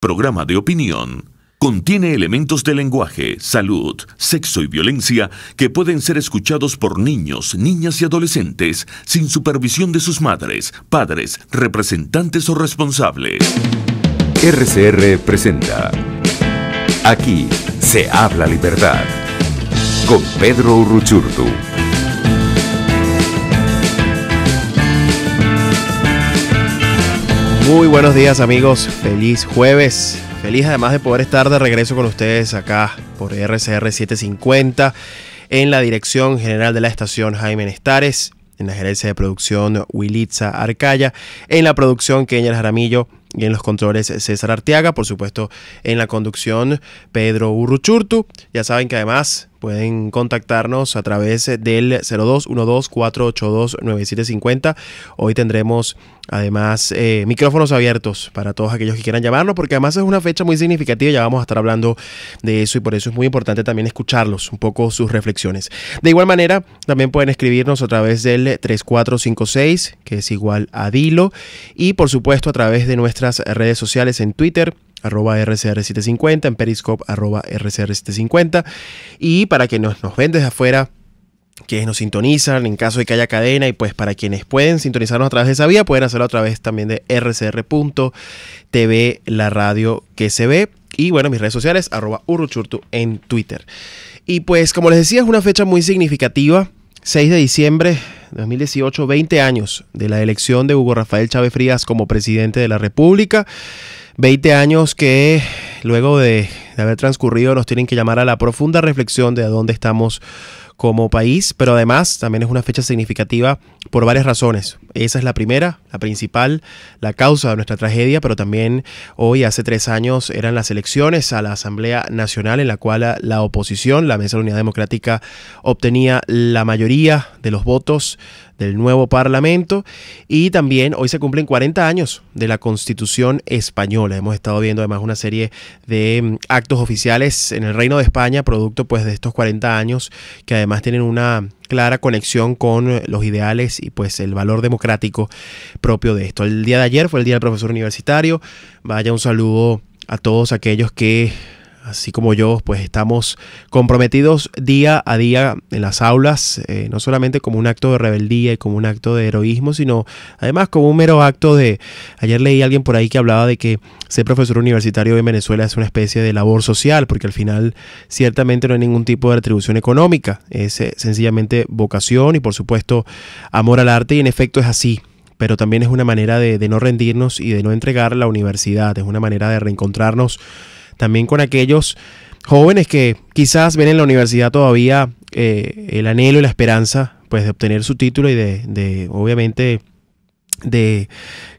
Programa de opinión. Contiene elementos de lenguaje, salud, sexo y violencia que pueden ser escuchados por niños, niñas y adolescentes sin supervisión de sus madres, padres, representantes o responsables. RCR presenta Aquí se habla libertad con Pedro Uruchurtu. Muy buenos días, amigos, feliz jueves, feliz además de poder estar de regreso con ustedes acá por RCR 750 en la dirección general de la estación Jaime Nestares, en la gerencia de producción Wilitza Arcaya, en la producción Kenia Jaramillo y en los controles César Arteaga, por supuesto en la conducción Pedro Uruchurtu. Ya saben que además pueden contactarnos a través del 0212-482-9750. Hoy tendremos además micrófonos abiertos para todos aquellos que quieran llamarnos, porque además es una fecha muy significativa, ya vamos a estar hablando de eso y por eso es muy importante también escucharlos, un poco sus reflexiones. De igual manera, también pueden escribirnos a través del 3456, que es igual a Dilo, y por supuesto a través de nuestras redes sociales en Twitter, @RCR750, en Periscope, @RCR750, y para que nos ven desde afuera, quienes nos sintonizan en caso de que haya cadena, y pues para quienes pueden sintonizarnos a través de esa vía, pueden hacerlo a través también de rcr.tv, la radio que se ve, y bueno, mis redes sociales, @Uruchurtu en Twitter. Y pues como les decía, es una fecha muy significativa, 6 de diciembre de 2018, 20 años de la elección de Hugo Rafael Chávez Frías como presidente de la República. 20 años que luego de haber transcurrido nos tienen que llamar a la profunda reflexión de a dónde estamos como país, pero además también es una fecha significativa por varias razones. Esa es la primera, la principal, la causa de nuestra tragedia, pero también hoy, hace 3 años, eran las elecciones a la Asamblea Nacional, en la cual la oposición, la Mesa de la Unidad Democrática, obtenía la mayoría de los votos del nuevo Parlamento, y también hoy se cumplen 40 años de la Constitución española. Hemos estado viendo además una serie de actos oficiales en el Reino de España, producto pues de estos 40 años, que además tienen una clara conexión con los ideales y pues el valor democrático propio de esto. El día de ayer fue el Día del Profesor Universitario. Vaya un saludo a todos aquellos que, así como yo, pues estamos comprometidos día a día en las aulas, no solamente como un acto de rebeldía y como un acto de heroísmo, sino además como un mero acto de... Ayer leí a alguien por ahí que hablaba de que ser profesor universitario en Venezuela es una especie de labor social, porque al final ciertamente no hay ningún tipo de retribución económica, es sencillamente vocación y por supuesto amor al arte, y en efecto es así. Pero también es una manera de no rendirnos y de no entregar la universidad, es una manera de reencontrarnos también con aquellos jóvenes que quizás ven en la universidad todavía el anhelo y la esperanza pues de obtener su título y de obviamente de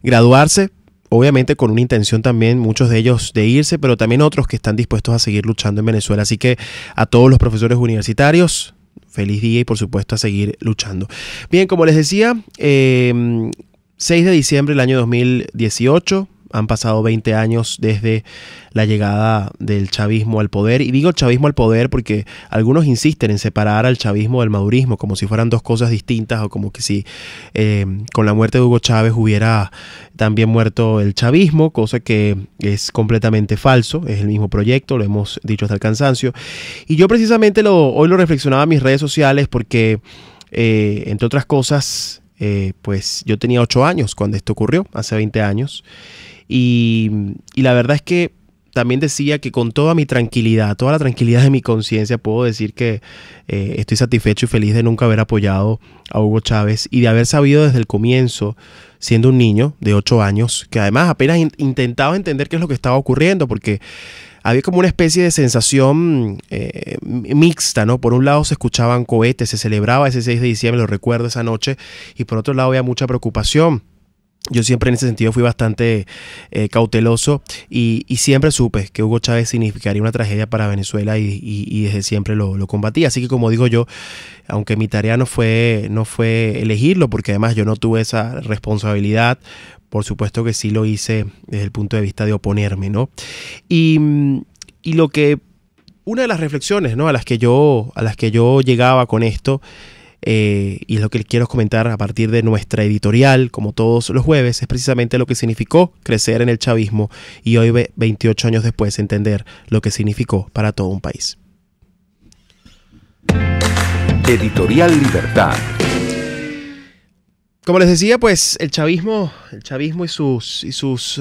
graduarse, obviamente con una intención también, muchos de ellos de irse, pero también otros que están dispuestos a seguir luchando en Venezuela. Así que a todos los profesores universitarios, feliz día y por supuesto a seguir luchando. Bien, como les decía, 6 de diciembre del año 2018, han pasado 20 años desde la llegada del chavismo al poder, y digo chavismo al poder porque algunos insisten en separar al chavismo del madurismo como si fueran dos cosas distintas, o como que si con la muerte de Hugo Chávez hubiera también muerto el chavismo, cosa que es completamente falso. Es el mismo proyecto, lo hemos dicho hasta el cansancio, y yo precisamente hoy lo reflexionaba en mis redes sociales porque entre otras cosas pues yo tenía 8 años cuando esto ocurrió, hace 20 años. Y la verdad es que también decía que con toda mi tranquilidad, toda la tranquilidad de mi conciencia, puedo decir que estoy satisfecho y feliz de nunca haber apoyado a Hugo Chávez y de haber sabido desde el comienzo, siendo un niño de 8 años, que además apenas intentaba entender qué es lo que estaba ocurriendo, porque había como una especie de sensación mixta, ¿no? Por un lado se escuchaban cohetes, se celebraba ese 6 de diciembre, lo recuerdo esa noche, y por otro lado había mucha preocupación. Yo siempre en ese sentido fui bastante cauteloso y siempre supe que Hugo Chávez significaría una tragedia para Venezuela y desde siempre lo combatí. Así que, como digo yo, aunque mi tarea no fue elegirlo, porque además yo no tuve esa responsabilidad, por supuesto que sí lo hice desde el punto de vista de oponerme, ¿no? Y una de las reflexiones, ¿no?, a las que yo llegaba con esto y es lo que quiero comentar a partir de nuestra editorial, como todos los jueves, es precisamente lo que significó crecer en el chavismo y hoy, 28 años después, entender lo que significó para todo un país. Editorial Libertad. Como les decía, pues el chavismo y sus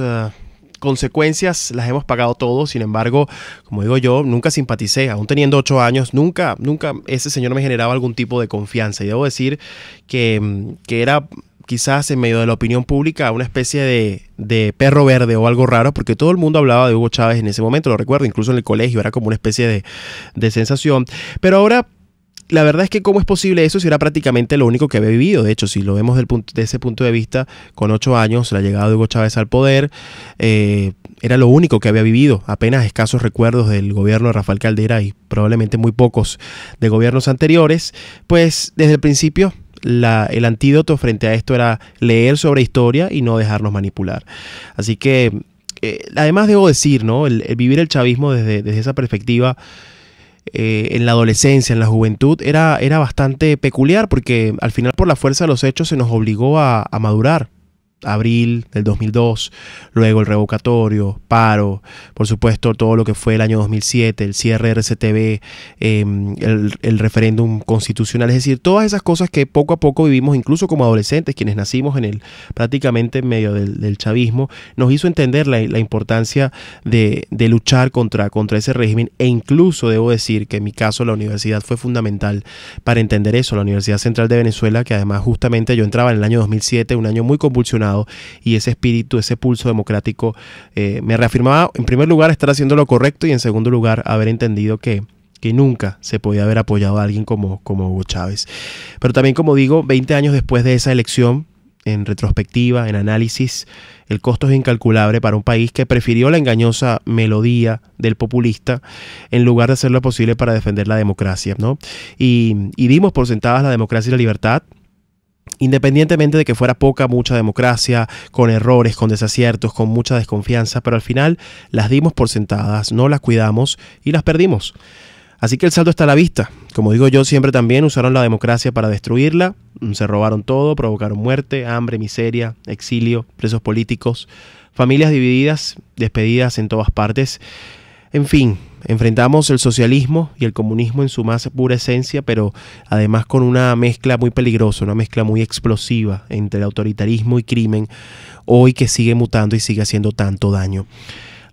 consecuencias las hemos pagado todos. Sin embargo, como digo yo, nunca simpaticé, aún teniendo 8 años, nunca ese señor me generaba algún tipo de confianza. Y debo decir que era quizás en medio de la opinión pública una especie de perro verde o algo raro, porque todo el mundo hablaba de Hugo Chávez en ese momento, lo recuerdo, incluso en el colegio, era como una especie de sensación. Pero ahora, la verdad es que cómo es posible eso si era prácticamente lo único que había vivido. De hecho, si lo vemos de ese punto de vista, con 8 años, la llegada de Hugo Chávez al poder, era lo único que había vivido. Apenas escasos recuerdos del gobierno de Rafael Caldera y probablemente muy pocos de gobiernos anteriores. Pues desde el principio el antídoto frente a esto era leer sobre historia y no dejarnos manipular. Así que, además debo decir, ¿no? El vivir el chavismo desde esa perspectiva, en la adolescencia, en la juventud, era bastante peculiar, porque al final, por la fuerza de los hechos, se nos obligó a madurar. Abril del 2002, luego el revocatorio, paro, por supuesto todo lo que fue el año 2007, el cierre de RCTV, el referéndum constitucional, es decir, todas esas cosas que poco a poco vivimos, incluso como adolescentes, quienes nacimos prácticamente en medio del chavismo, nos hizo entender la importancia de luchar contra ese régimen, e incluso debo decir que en mi caso la universidad fue fundamental para entender eso, la Universidad Central de Venezuela, que además justamente yo entraba en el año 2007, un año muy convulsionado, y ese espíritu, ese pulso democrático me reafirmaba, en primer lugar, estar haciendo lo correcto, y en segundo lugar, haber entendido que nunca se podía haber apoyado a alguien como Hugo Chávez. Pero también, como digo, 20 años después de esa elección, en retrospectiva, en análisis, el costo es incalculable para un país que prefirió la engañosa melodía del populista en lugar de hacer lo posible para defender la democracia, ¿no? Y dimos por sentadas la democracia y la libertad, independientemente de que fuera mucha democracia, con errores, con desaciertos, con mucha desconfianza, pero al final las dimos por sentadas, no las cuidamos y las perdimos. Así que el saldo está a la vista. Como digo yo siempre también, usaron la democracia para destruirla, se robaron todo, provocaron muerte, hambre, miseria, exilio, presos políticos, familias divididas, despedidas en todas partes. En fin, enfrentamos el socialismo y el comunismo en su más pura esencia, pero además con una mezcla muy peligrosa, una mezcla muy explosiva entre el autoritarismo y crimen, hoy que sigue mutando y sigue haciendo tanto daño.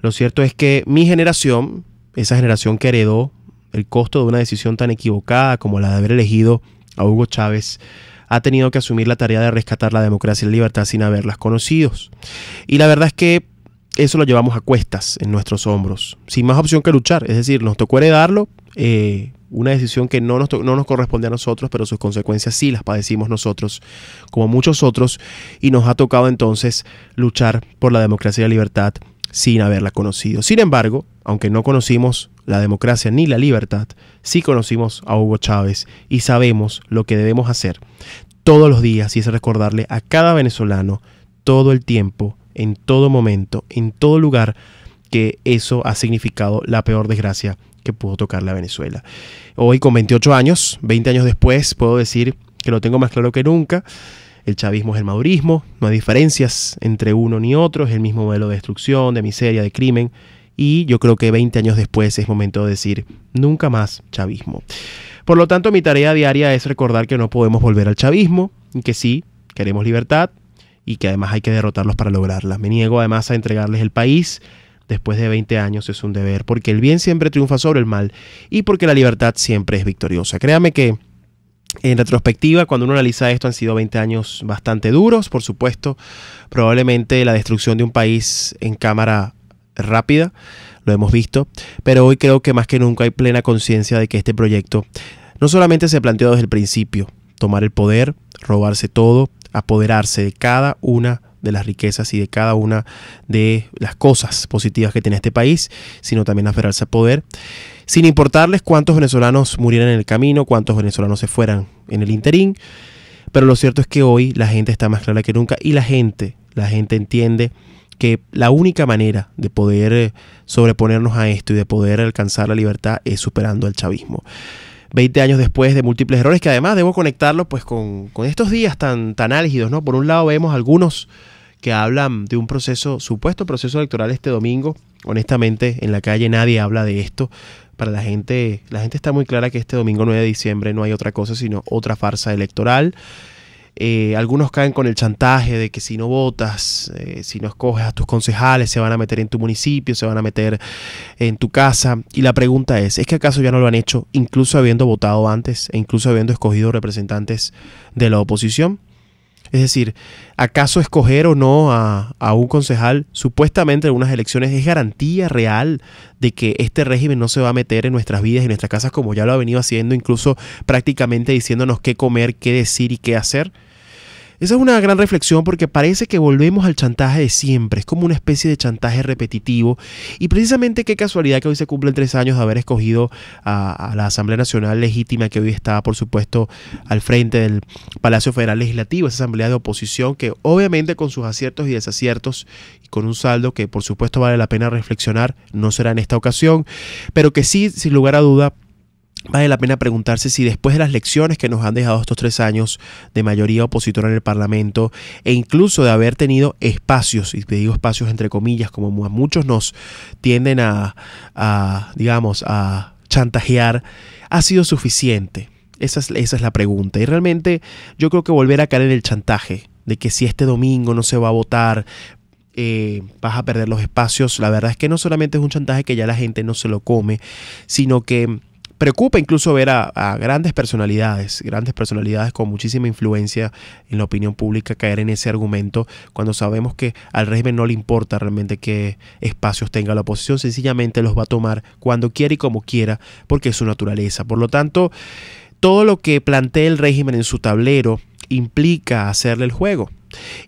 Lo cierto es que mi generación, esa generación que heredó el costo de una decisión tan equivocada como la de haber elegido a Hugo Chávez, ha tenido que asumir la tarea de rescatar la democracia y la libertad sin haberlas conocido. Y la verdad es que eso lo llevamos a cuestas en nuestros hombros, sin más opción que luchar. Es decir, nos tocó heredarlo, una decisión que no nos corresponde a nosotros, pero sus consecuencias sí las padecimos nosotros, como muchos otros, y nos ha tocado entonces luchar por la democracia y la libertad sin haberla conocido. Sin embargo, aunque no conocimos la democracia ni la libertad, sí conocimos a Hugo Chávez y sabemos lo que debemos hacer todos los días, y es recordarle a cada venezolano todo el tiempo, en todo momento, en todo lugar, que eso ha significado la peor desgracia que pudo tocarle a Venezuela. Hoy, con 28 años, 20 años después, puedo decir que lo tengo más claro que nunca. El chavismo es el madurismo, no hay diferencias entre uno ni otro, es el mismo modelo de destrucción, de miseria, de crimen, y yo creo que 20 años después es momento de decir nunca más chavismo. Por lo tanto, mi tarea diaria es recordar que no podemos volver al chavismo, y que sí, queremos libertad, y que además hay que derrotarlos para lograrla. Me niego además a entregarles el país. Después de 20 años es un deber, porque el bien siempre triunfa sobre el mal y porque la libertad siempre es victoriosa. Créame que en retrospectiva, cuando uno analiza esto, han sido 20 años bastante duros, por supuesto. Probablemente la destrucción de un país en cámara rápida, lo hemos visto, pero hoy creo que más que nunca hay plena conciencia de que este proyecto no solamente se planteó desde el principio, tomar el poder, robarse todo, apoderarse de cada una de las riquezas y de cada una de las cosas positivas que tiene este país, sino también aferrarse al poder, sin importarles cuántos venezolanos murieran en el camino, cuántos venezolanos se fueran en el interín. Pero lo cierto es que hoy la gente está más clara que nunca, y la gente entiende que la única manera de poder sobreponernos a esto y de poder alcanzar la libertad es superando el chavismo. 20 años después de múltiples errores, que además debo conectarlo pues con estos días tan álgidos, ¿no? Por un lado vemos algunos que hablan de un supuesto proceso electoral este domingo. Honestamente, en la calle nadie habla de esto. Para la gente está muy clara que este domingo 9 de diciembre no hay otra cosa sino otra farsa electoral. Algunos caen con el chantaje de que si no votas, si no escoges a tus concejales, se van a meter en tu municipio, se van a meter en tu casa. Y la pregunta es que acaso ya no lo han hecho, incluso habiendo votado antes e incluso habiendo escogido representantes de la oposición. Es decir, ¿acaso escoger o no a un concejal supuestamente en unas elecciones es garantía real de que este régimen no se va a meter en nuestras vidas y nuestras casas como ya lo ha venido haciendo, incluso prácticamente diciéndonos qué comer, qué decir y qué hacer? Esa es una gran reflexión porque parece que volvemos al chantaje de siempre, es como una especie de chantaje repetitivo y precisamente qué casualidad que hoy se cumplen 3 años de haber escogido a la Asamblea Nacional legítima que hoy está por supuesto al frente del Palacio Federal Legislativo, esa asamblea de oposición que obviamente con sus aciertos y desaciertos y con un saldo que por supuesto vale la pena reflexionar, no será en esta ocasión, pero que sí, sin lugar a duda, vale la pena preguntarse si después de las lecciones que nos han dejado estos 3 años de mayoría opositora en el Parlamento e incluso de haber tenido espacios, y te digo espacios entre comillas, como a muchos nos tienden a chantajear, ha sido suficiente. Esa es la pregunta. Y realmente yo creo que volver a caer en el chantaje de que si este domingo no se va a votar, vas a perder los espacios, la verdad es que no solamente es un chantaje que ya la gente no se lo come, sino que preocupa incluso ver a grandes personalidades con muchísima influencia en la opinión pública caer en ese argumento cuando sabemos que al régimen no le importa realmente qué espacios tenga la oposición, sencillamente los va a tomar cuando quiera y como quiera porque es su naturaleza. Por lo tanto, todo lo que plantea el régimen en su tablero implica hacerle el juego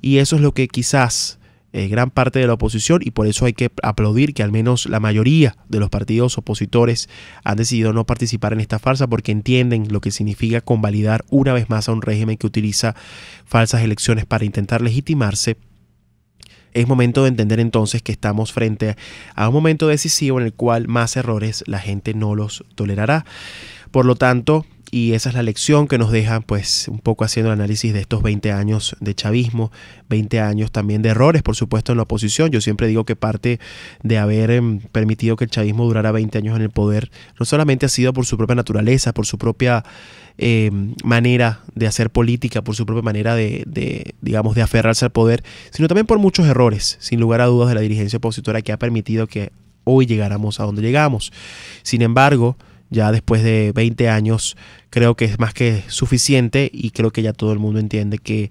y eso es lo que quizás gran parte de la oposición, y por eso hay que aplaudir que al menos la mayoría de los partidos opositores han decidido no participar en esta farsa porque entienden lo que significa convalidar una vez más a un régimen que utiliza falsas elecciones para intentar legitimarse. Es momento de entender entonces que estamos frente a un momento decisivo en el cual más errores la gente no los tolerará. Por lo tanto, y esa es la lección que nos deja pues un poco haciendo el análisis de estos 20 años de chavismo, 20 años también de errores, por supuesto, en la oposición. Yo siempre digo que parte de haber permitido que el chavismo durara 20 años en el poder, no solamente ha sido por su propia naturaleza, por su propia manera de hacer política, por su propia manera de aferrarse al poder, sino también por muchos errores, sin lugar a dudas, de la dirigencia opositora que ha permitido que hoy llegáramos a donde llegamos. Sin embargo, ya después de 20 años creo que es más que suficiente y creo que ya todo el mundo entiende que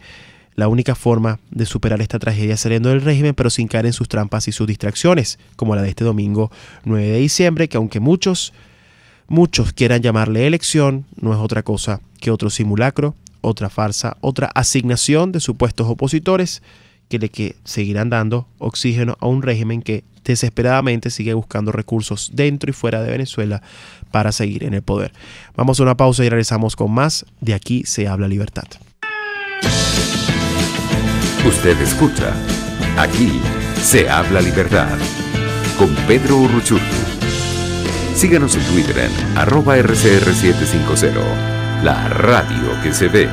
la única forma de superar esta tragedia es saliendo del régimen, pero sin caer en sus trampas y sus distracciones, como la de este domingo 9 de diciembre, que aunque muchos quieran llamarle elección, no es otra cosa que otro simulacro, otra farsa, otra asignación de supuestos opositores que seguirán dando oxígeno a un régimen que desesperadamente sigue buscando recursos dentro y fuera de Venezuela para seguir en el poder. Vamos a una pausa y regresamos con más. De aquí se habla libertad. Usted escucha Aquí se habla libertad con Pedro Urruchurtu. Síganos en Twitter en @RCR750, la radio que se ve.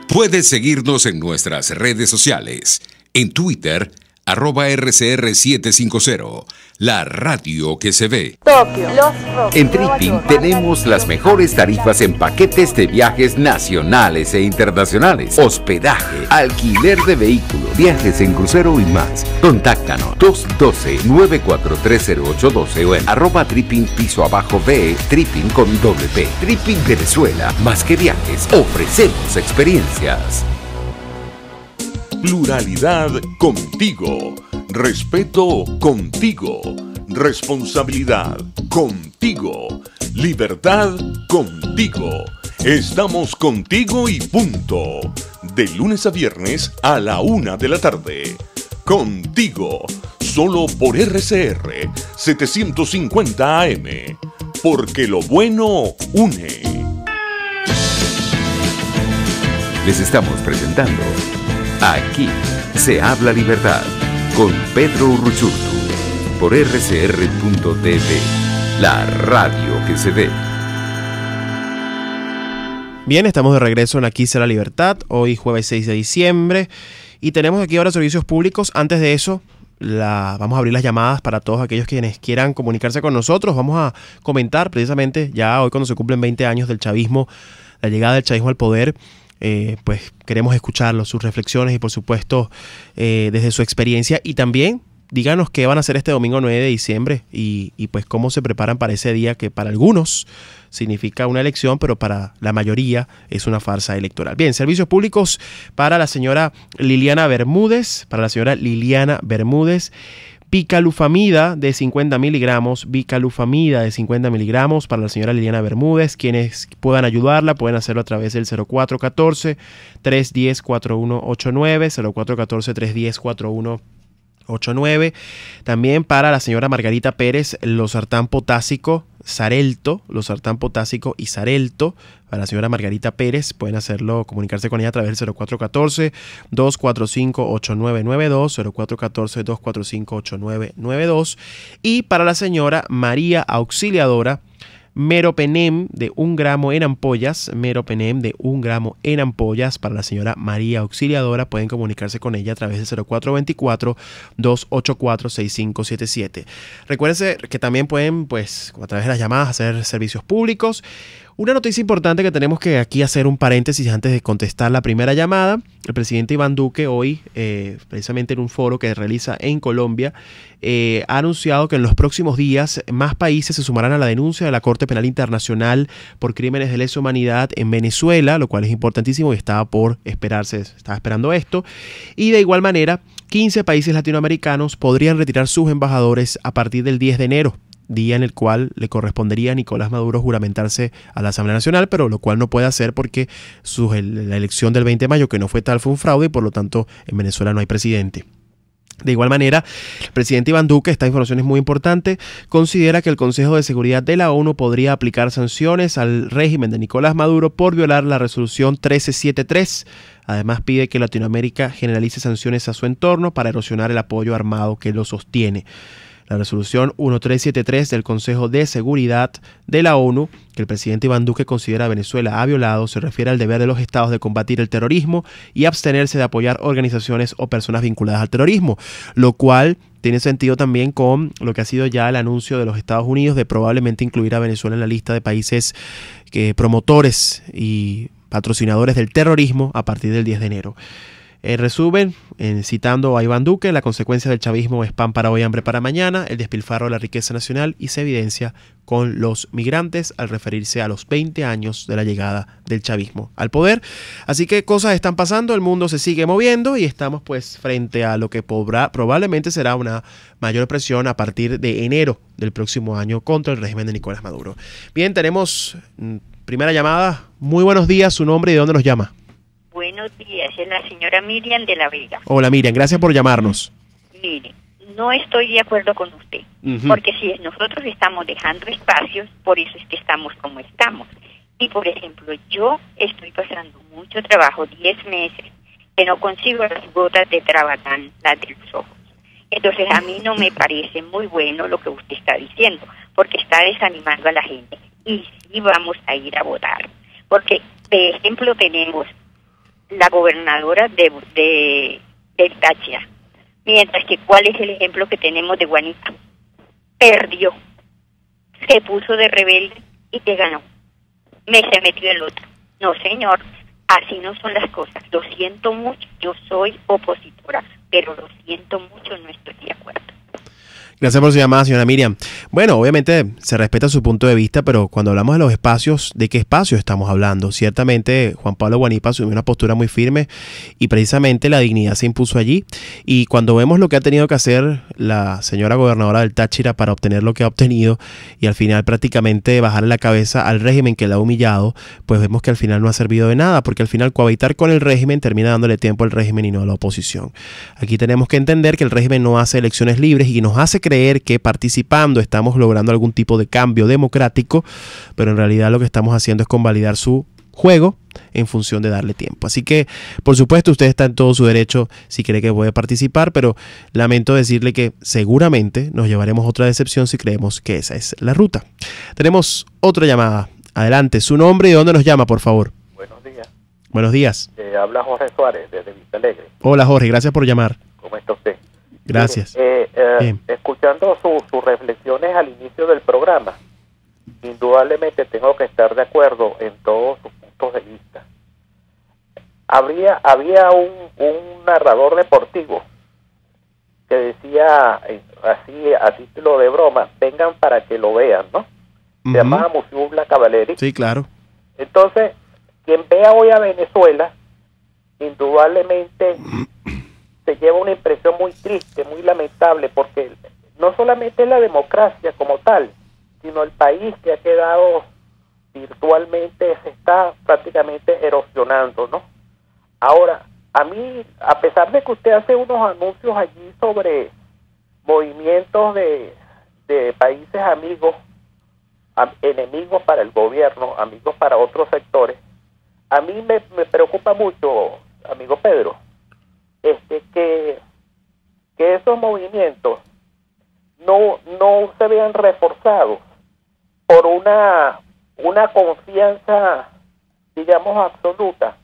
Puedes seguirnos en nuestras redes sociales. En Twitter, @RCR750, la radio que se ve. Tokio, En Tripping tenemos las mejores tarifas en paquetes de viajes nacionales e internacionales, hospedaje, alquiler de vehículos, viajes en crucero y más. Contáctanos 212-9430812 o en @tripping_ve, Tripping con doble P. Tripping Venezuela, más que viajes, ofrecemos experiencias. Pluralidad contigo. Respeto contigo. Responsabilidad contigo. Libertad contigo. Estamos contigo y punto. De lunes a viernes a la 1 de la tarde. Contigo. Solo por RCR 750 AM. Porque lo bueno une. Les estamos presentando Aquí se habla libertad con Pedro Urruchurtu por rcr.tv, la radio que se ve. Bien, estamos de regreso en Aquí será Libertad, hoy jueves 6 de diciembre, y tenemos aquí ahora servicios públicos. Antes de eso, vamos a abrir las llamadas para todos aquellos quienes quieran comunicarse con nosotros. Vamos a comentar precisamente ya hoy, cuando se cumplen 20 años del chavismo, la llegada del chavismo al poder. Pues queremos escucharlo, sus reflexiones y por supuesto desde su experiencia, y también díganos qué van a hacer este domingo 9 de diciembre y pues cómo se preparan para ese día que para algunos significa una elección, pero para la mayoría es una farsa electoral. Bien, servicios públicos para la señora Liliana Bermúdez, Bicalufamida de 50 miligramos, para la señora Liliana Bermúdez. Quienes puedan ayudarla pueden hacerlo a través del 0414-310-4189, 0414-310-4189. También para la señora Margarita Pérez, losartán potásico y Xarelto. Para la señora Margarita Pérez pueden hacerlo, comunicarse con ella a través del 0414-245-8992, 0414-245-8992. Y para la señora María Auxiliadora, Meropenem de 1 gramo en ampollas, para la señora María Auxiliadora. Pueden comunicarse con ella a través del 0424-284-6577. Recuérdense que también pueden, pues, a través de las llamadas, hacer servicios públicos. Una noticia importante que tenemos que aquí hacer un paréntesis antes de contestar la primera llamada. El presidente Iván Duque hoy, precisamente en un foro que realiza en Colombia, ha anunciado que en los próximos días más países se sumarán a la denuncia de la Corte Penal Internacional por crímenes de lesa humanidad en Venezuela, lo cual es importantísimo y estaba esperando esto. Y de igual manera, 15 países latinoamericanos podrían retirar sus embajadores a partir del 10 de enero. Día en el cual le correspondería a Nicolás Maduro juramentarse a la Asamblea Nacional, pero lo cual no puede hacer porque la elección del 20 de mayo, que no fue tal, fue un fraude y por lo tanto en Venezuela no hay presidente. De igual manera, el presidente Iván Duque, esta información es muy importante, considera que el Consejo de Seguridad de la ONU podría aplicar sanciones al régimen de Nicolás Maduro por violar la resolución 1373. Además, pide que Latinoamérica generalice sanciones a su entorno para erosionar el apoyo armado que lo sostiene. La resolución 1373 del Consejo de Seguridad de la ONU, que el presidente Iván Duque considera Venezuela ha violado, se refiere al deber de los estados de combatir el terrorismo y abstenerse de apoyar organizaciones o personas vinculadas al terrorismo, lo cual tiene sentido también con lo que ha sido ya el anuncio de los Estados Unidos de probablemente incluir a Venezuela en la lista de países promotores y patrocinadores del terrorismo a partir del 10 de enero. Resumen, citando a Iván Duque, la consecuencia del chavismo es pan para hoy, hambre para mañana, el despilfarro de la riqueza nacional, y se evidencia con los migrantes al referirse a los 20 años de la llegada del chavismo al poder. Así que cosas están pasando, el mundo se sigue moviendo y estamos pues frente a lo que probablemente será una mayor presión a partir de enero del próximo año contra el régimen de Nicolás Maduro. Bien, tenemos primera llamada. Muy buenos días, su nombre y de dónde nos llama. Buenos días, es la señora Miriam de La Vega. Hola Miriam, gracias por llamarnos. Mire, no estoy de acuerdo con usted, porque si nosotros estamos dejando espacios, por eso es que estamos como estamos. Y por ejemplo, yo estoy pasando mucho trabajo, 10 meses, que no consigo las gotas de Trabatán, las de los ojos. Entonces a mí no me parece muy bueno lo que usted está diciendo, porque está desanimando a la gente. Y sí vamos a ir a votar, porque de ejemplo tenemos la gobernadora del Táchira, mientras que ¿cuál es el ejemplo que tenemos de Guanica? Perdió, se puso de rebelde y te ganó, se metió el otro. No señor, así no son las cosas, lo siento mucho, yo soy opositora, pero lo siento mucho, no estoy de acuerdo. Gracias por su llamada, señora Miriam. Bueno, obviamente se respeta su punto de vista, pero cuando hablamos de los espacios, ¿de qué espacio estamos hablando? Ciertamente Juan Pablo Guanipa asumió una postura muy firme y precisamente la dignidad se impuso allí. Y cuando vemos lo que ha tenido que hacer la señora gobernadora del Táchira para obtener lo que ha obtenido y al final prácticamente bajarle la cabeza al régimen que la ha humillado, pues vemos que al final no ha servido de nada, porque al final cohabitar con el régimen termina dándole tiempo al régimen y no a la oposición. Aquí tenemos que entender que el régimen no hace elecciones libres y nos hace creer que participando estamos logrando algún tipo de cambio democrático, pero en realidad lo que estamos haciendo es convalidar su juego en función de darle tiempo. Así que, por supuesto, usted está en todo su derecho si cree que puede participar, pero lamento decirle que seguramente nos llevaremos otra decepción si creemos que esa es la ruta. Tenemos otra llamada. Adelante, su nombre y de dónde nos llama, por favor. Buenos días. Habla Jorge Suárez, desde Vista Alegre. Hola, Jorge, gracias por llamar. ¿Cómo está usted? Gracias. Escuchando sus reflexiones al inicio del programa, indudablemente tengo que estar de acuerdo en todos sus puntos de vista. Había un narrador deportivo que decía, así a título de broma, vengan para que lo vean, ¿no? Se llamaba Musiubla Cavaleri. Sí, claro. Entonces, quien vea hoy a Venezuela, indudablemente se lleva una impresión muy triste, muy lamentable, porque no solamente es la democracia como tal, sino el país que ha quedado virtualmente, se está prácticamente erosionando, ¿no? Ahora, a mí, a pesar de que usted hace unos anuncios allí sobre movimientos de países amigos, enemigos para el gobierno, amigos para otros sectores, a mí me preocupa mucho, amigo Pedro, que esos movimientos no se vean reforzados por una confianza, digamos, absoluta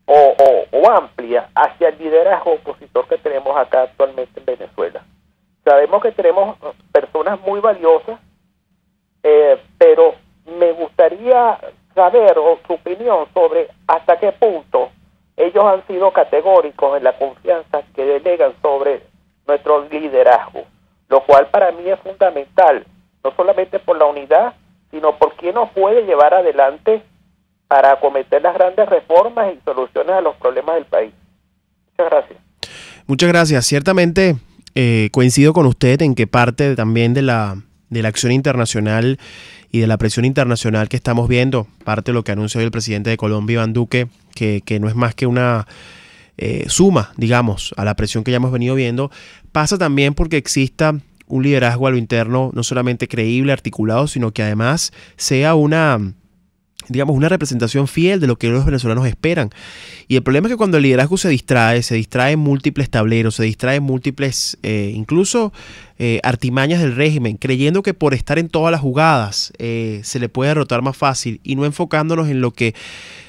o amplia hacia el liderazgo opositor que tenemos acá actualmente en Venezuela. Sabemos que tenemos personas muy valiosas, pero me gustaría saber su opinión sobre hasta qué punto ellos han sido categóricos en la confianza que delegan sobre nuestro liderazgo, lo cual para mí es fundamental, no solamente por la unidad, sino por quién nos puede llevar adelante para acometer las grandes reformas y soluciones a los problemas del país. Muchas gracias. Muchas gracias. Ciertamente coincido con usted en que parte también de la acción internacional y de la presión internacional que estamos viendo, parte de lo que anunció hoy el presidente de Colombia, Iván Duque, que no es más que una suma, digamos, a la presión que ya hemos venido viendo, pasa también porque exista un liderazgo a lo interno no solamente creíble, articulado, sino que además sea una representación fiel de lo que los venezolanos esperan. Y el problema es que cuando el liderazgo se distrae en múltiples tableros, se distrae en múltiples, incluso artimañas del régimen, creyendo que por estar en todas las jugadas se le puede derrotar más fácil y no enfocándonos en lo que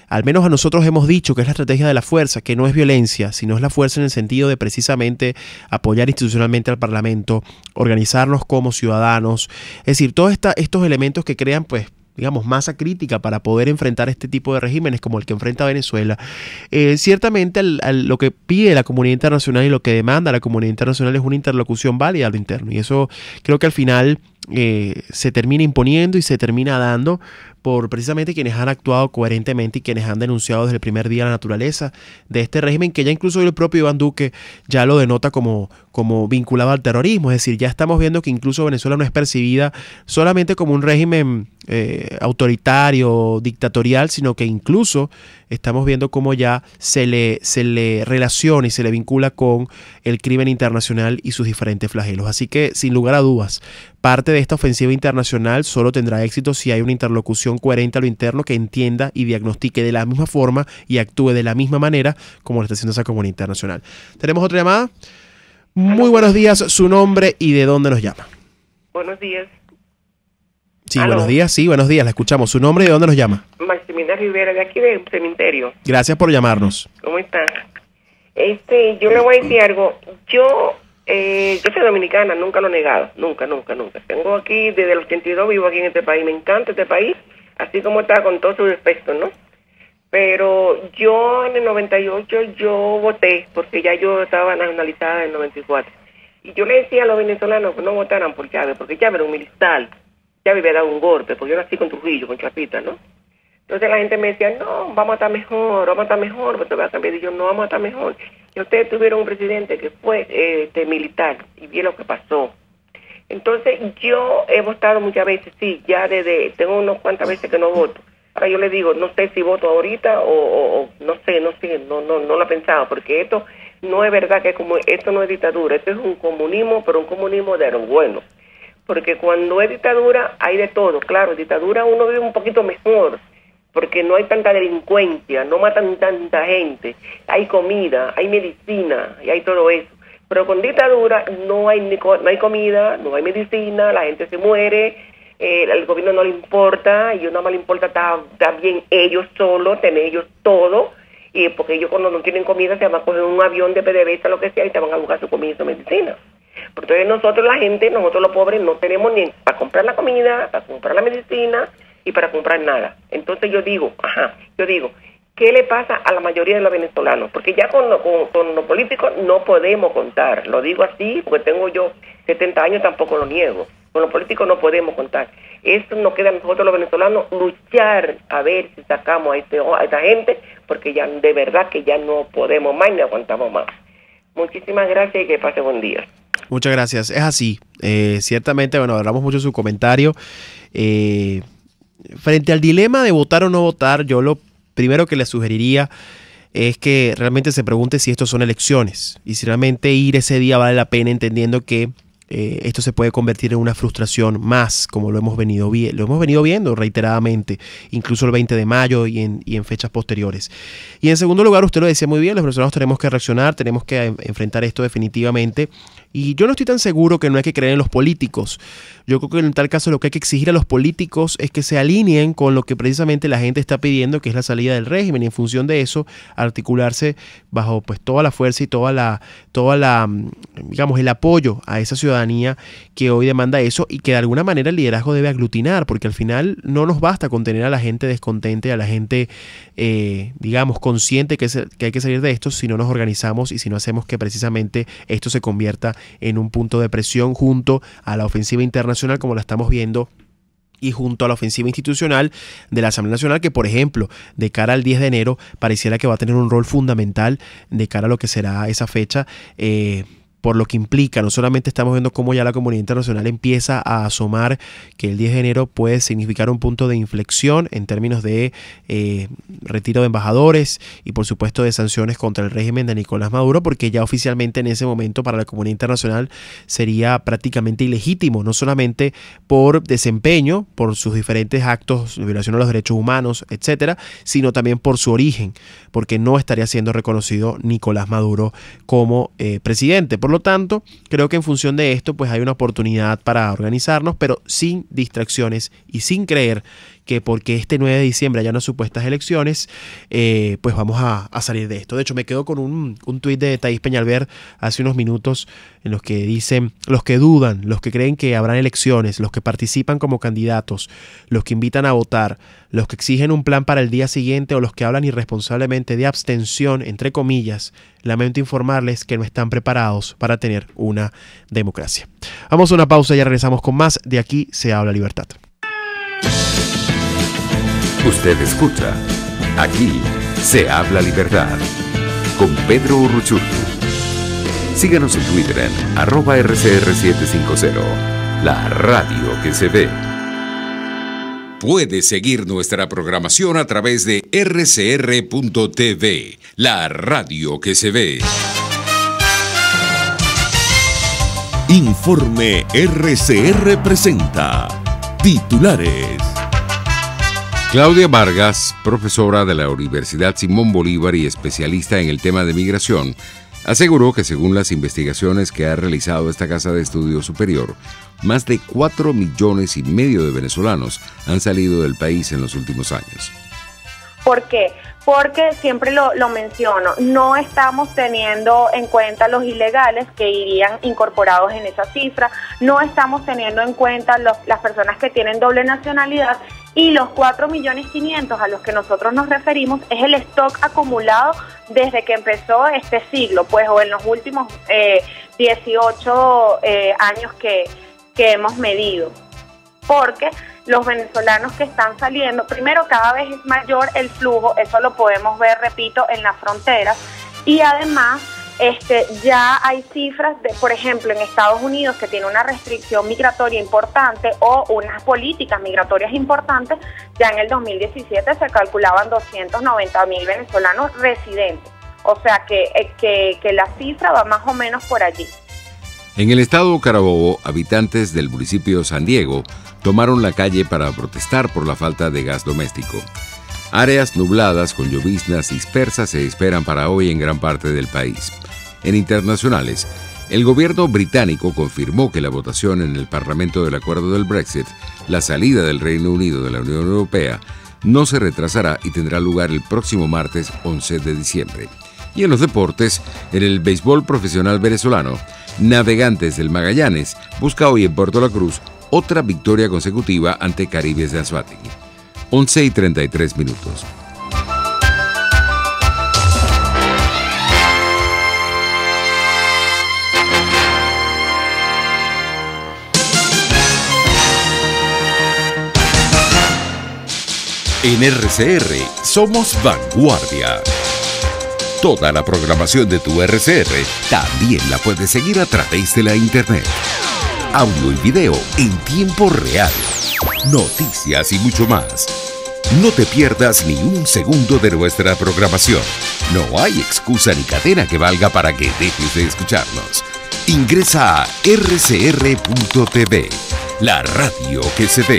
al menos a nosotros hemos dicho que es la estrategia de la fuerza, que no es violencia, sino es la fuerza en el sentido de precisamente apoyar institucionalmente al Parlamento, organizarnos como ciudadanos, es decir, todos estos elementos que crean, pues, digamos, masa crítica para poder enfrentar este tipo de regímenes como el que enfrenta Venezuela. Ciertamente lo que pide la comunidad internacional y lo que demanda la comunidad internacional es una interlocución válida a lo interno, y eso creo que al final se termina imponiendo y se termina dando por precisamente quienes han actuado coherentemente y quienes han denunciado desde el primer día la naturaleza de este régimen, que ya incluso el propio Iván Duque ya lo denota como vinculado al terrorismo. Es decir, ya estamos viendo que incluso Venezuela no es percibida solamente como un régimen autoritario, dictatorial, sino que incluso estamos viendo cómo ya se le relaciona y se le vincula con el crimen internacional y sus diferentes flagelos. Así que, sin lugar a dudas, parte de esta ofensiva internacional solo tendrá éxito si hay una interlocución coherente a lo interno que entienda y diagnostique de la misma forma y actúe de la misma manera como lo está haciendo esa comunidad internacional. ¿Tenemos otra llamada? Muy buenos días, su nombre y de dónde nos llama. Buenos días. Sí, buenos días, la escuchamos. Su nombre y de dónde nos llama. Maximiliana Rivera, de aquí del cementerio. Gracias por llamarnos. ¿Cómo está? Yo le voy a decir algo. Yo soy dominicana, nunca lo he negado, nunca. Tengo aquí, desde el 82 vivo aquí en este país, me encanta este país, así como está con todos sus defectos, ¿no? Pero yo en el 98 yo voté, porque ya yo estaba nacionalizada en el 94. Y yo le decía a los venezolanos que no votaran por Chávez, porque Chávez era un militar, Chávez había dado un golpe, porque yo nací con Trujillo, con Chapita, ¿no? Entonces la gente me decía, no, vamos a estar mejor, pues te voy a cambiar. Y yo, no, vamos a estar mejor. Y ustedes tuvieron un presidente que fue militar, y vi lo que pasó. Entonces yo he votado muchas veces, sí, ya tengo unas cuantas veces que no voto. Ahora yo le digo, no sé si voto ahorita o no sé, no lo he pensado, porque esto no es verdad que esto no es dictadura, esto es un comunismo, pero un comunismo de lo bueno. Porque cuando es dictadura hay de todo, claro, dictadura uno vive un poquito mejor, porque no hay tanta delincuencia, no matan tanta gente, hay comida, hay medicina y hay todo eso. Pero con dictadura no hay comida, no hay medicina, la gente se muere, al gobierno no le importa, y yo nada más le importa también ellos solos, tener ellos todo, y porque ellos cuando no tienen comida se van a coger un avión de PDVSA, lo que sea, y te van a buscar su comida y su medicina. Pero entonces nosotros la gente, nosotros los pobres, no tenemos ni para comprar la comida, para comprar la medicina y para comprar nada. Entonces yo digo, ¿qué le pasa a la mayoría de los venezolanos? Porque ya con los políticos no podemos contar. Lo digo así porque tengo yo 70 años, tampoco lo niego. Con los políticos no podemos contar. Esto nos queda a nosotros los venezolanos luchar a ver si sacamos a esta gente, porque ya de verdad que ya no podemos más ni aguantamos más. Muchísimas gracias y que pase buen día. Muchas gracias. Es así. Ciertamente, bueno, hablamos mucho de su comentario. Frente al dilema de votar o no votar, yo lo primero que le sugeriría es que realmente se pregunte si estos son elecciones y si realmente ir ese día vale la pena, entendiendo que esto se puede convertir en una frustración más, como lo hemos venido viendo reiteradamente, incluso el 20 de mayo y en fechas posteriores. Y en segundo lugar, usted lo decía muy bien, los venezolanos tenemos que reaccionar, tenemos que enfrentar esto definitivamente. Y yo no estoy tan seguro que no hay que creer en los políticos. Yo creo que en tal caso lo que hay que exigir a los políticos es que se alineen con lo que precisamente la gente está pidiendo, que es la salida del régimen, y en función de eso articularse bajo pues toda la fuerza y toda la digamos el apoyo a esa ciudadanía que hoy demanda eso, y que de alguna manera el liderazgo debe aglutinar, porque al final no nos basta con tener a la gente descontente, a la gente digamos consciente que hay que salir de esto, si no nos organizamos y si no hacemos que precisamente esto se convierta en un punto de presión junto a la ofensiva internacional como la estamos viendo, y junto a la ofensiva institucional de la Asamblea Nacional, que por ejemplo de cara al 10 de enero pareciera que va a tener un rol fundamental de cara a lo que será esa fecha, por lo que implica. No solamente estamos viendo cómo ya la comunidad internacional empieza a asomar que el 10 de enero puede significar un punto de inflexión en términos de retiro de embajadores y por supuesto de sanciones contra el régimen de Nicolás Maduro, porque ya oficialmente en ese momento para la comunidad internacional sería prácticamente ilegítimo, no solamente por desempeño, por sus diferentes actos de violación a los derechos humanos, etcétera, sino también por su origen, porque no estaría siendo reconocido Nicolás Maduro como presidente. Por lo tanto, creo que en función de esto pues hay una oportunidad para organizarnos, pero sin distracciones y sin creer que porque este 9 de diciembre haya unas supuestas elecciones, pues vamos a salir de esto. De hecho, me quedo con un tuit de Thaís Peñalver hace unos minutos en los que dicen: los que dudan, los que creen que habrán elecciones, los que participan como candidatos, los que invitan a votar, los que exigen un plan para el día siguiente o los que hablan irresponsablemente de abstención, entre comillas, lamento informarles que no están preparados para tener una democracia. Vamos a una pausa y ya regresamos con más de Aquí se habla libertad. Usted escucha Aquí se habla libertad con Pedro Urruchurtu. Síganos en Twitter en @RCR750, la radio que se ve. Puede seguir nuestra programación a través de rcr.tv, la radio que se ve. Informe RCR presenta titulares. Claudia Vargas, profesora de la Universidad Simón Bolívar y especialista en el tema de migración, aseguró que según las investigaciones que ha realizado esta casa de estudio superior, más de 4,5 millones de venezolanos han salido del país en los últimos años. ¿Por qué? Porque siempre lo menciono, no estamos teniendo en cuenta los ilegales que irían incorporados en esa cifra, no estamos teniendo en cuenta las personas que tienen doble nacionalidad, y los 4,5 millones a los que nosotros nos referimos es el stock acumulado desde que empezó este siglo, pues, o en los últimos 18 años que hemos medido. Porque los venezolanos que están saliendo, primero, cada vez es mayor el flujo, eso lo podemos ver, repito, en las fronteras, y además ya hay cifras de, por ejemplo, en Estados Unidos, que tiene una restricción migratoria importante o unas políticas migratorias importantes. Ya en el 2017 se calculaban 290,000 venezolanos residentes, o sea que la cifra va más o menos por allí. En el estado Carabobo, habitantes del municipio San Diego tomaron la calle para protestar por la falta de gas doméstico. Áreas nubladas con lloviznas dispersas se esperan para hoy en gran parte del país. En internacionales, El gobierno británico confirmó que la votación en el Parlamento del acuerdo del Brexit, la salida del Reino Unido de la Unión Europea, no se retrasará y tendrá lugar el próximo martes 11 de diciembre. Y en los deportes, en el béisbol profesional venezolano, Navegantes del Magallanes busca hoy en Puerto La Cruz otra victoria consecutiva ante Caribes de Anzoátegui. 11:33. En RCR somos vanguardia. Toda la programación de tu RCR también la puedes seguir a través de la internet. Audio y video en tiempo real. Noticias y mucho más. No te pierdas ni un segundo de nuestra programación. No hay excusa ni cadena que valga para que dejes de escucharnos. Ingresa a rcr.tv, la radio que se ve.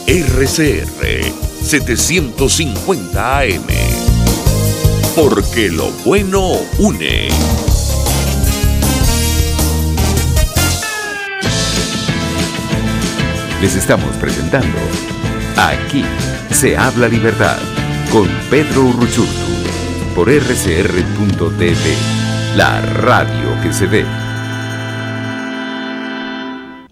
RCR 750 AM. Porque lo bueno une. Les estamos presentando Aquí se habla libertad con Pedro Urruchurtu por rcr.tv, la radio que se ve.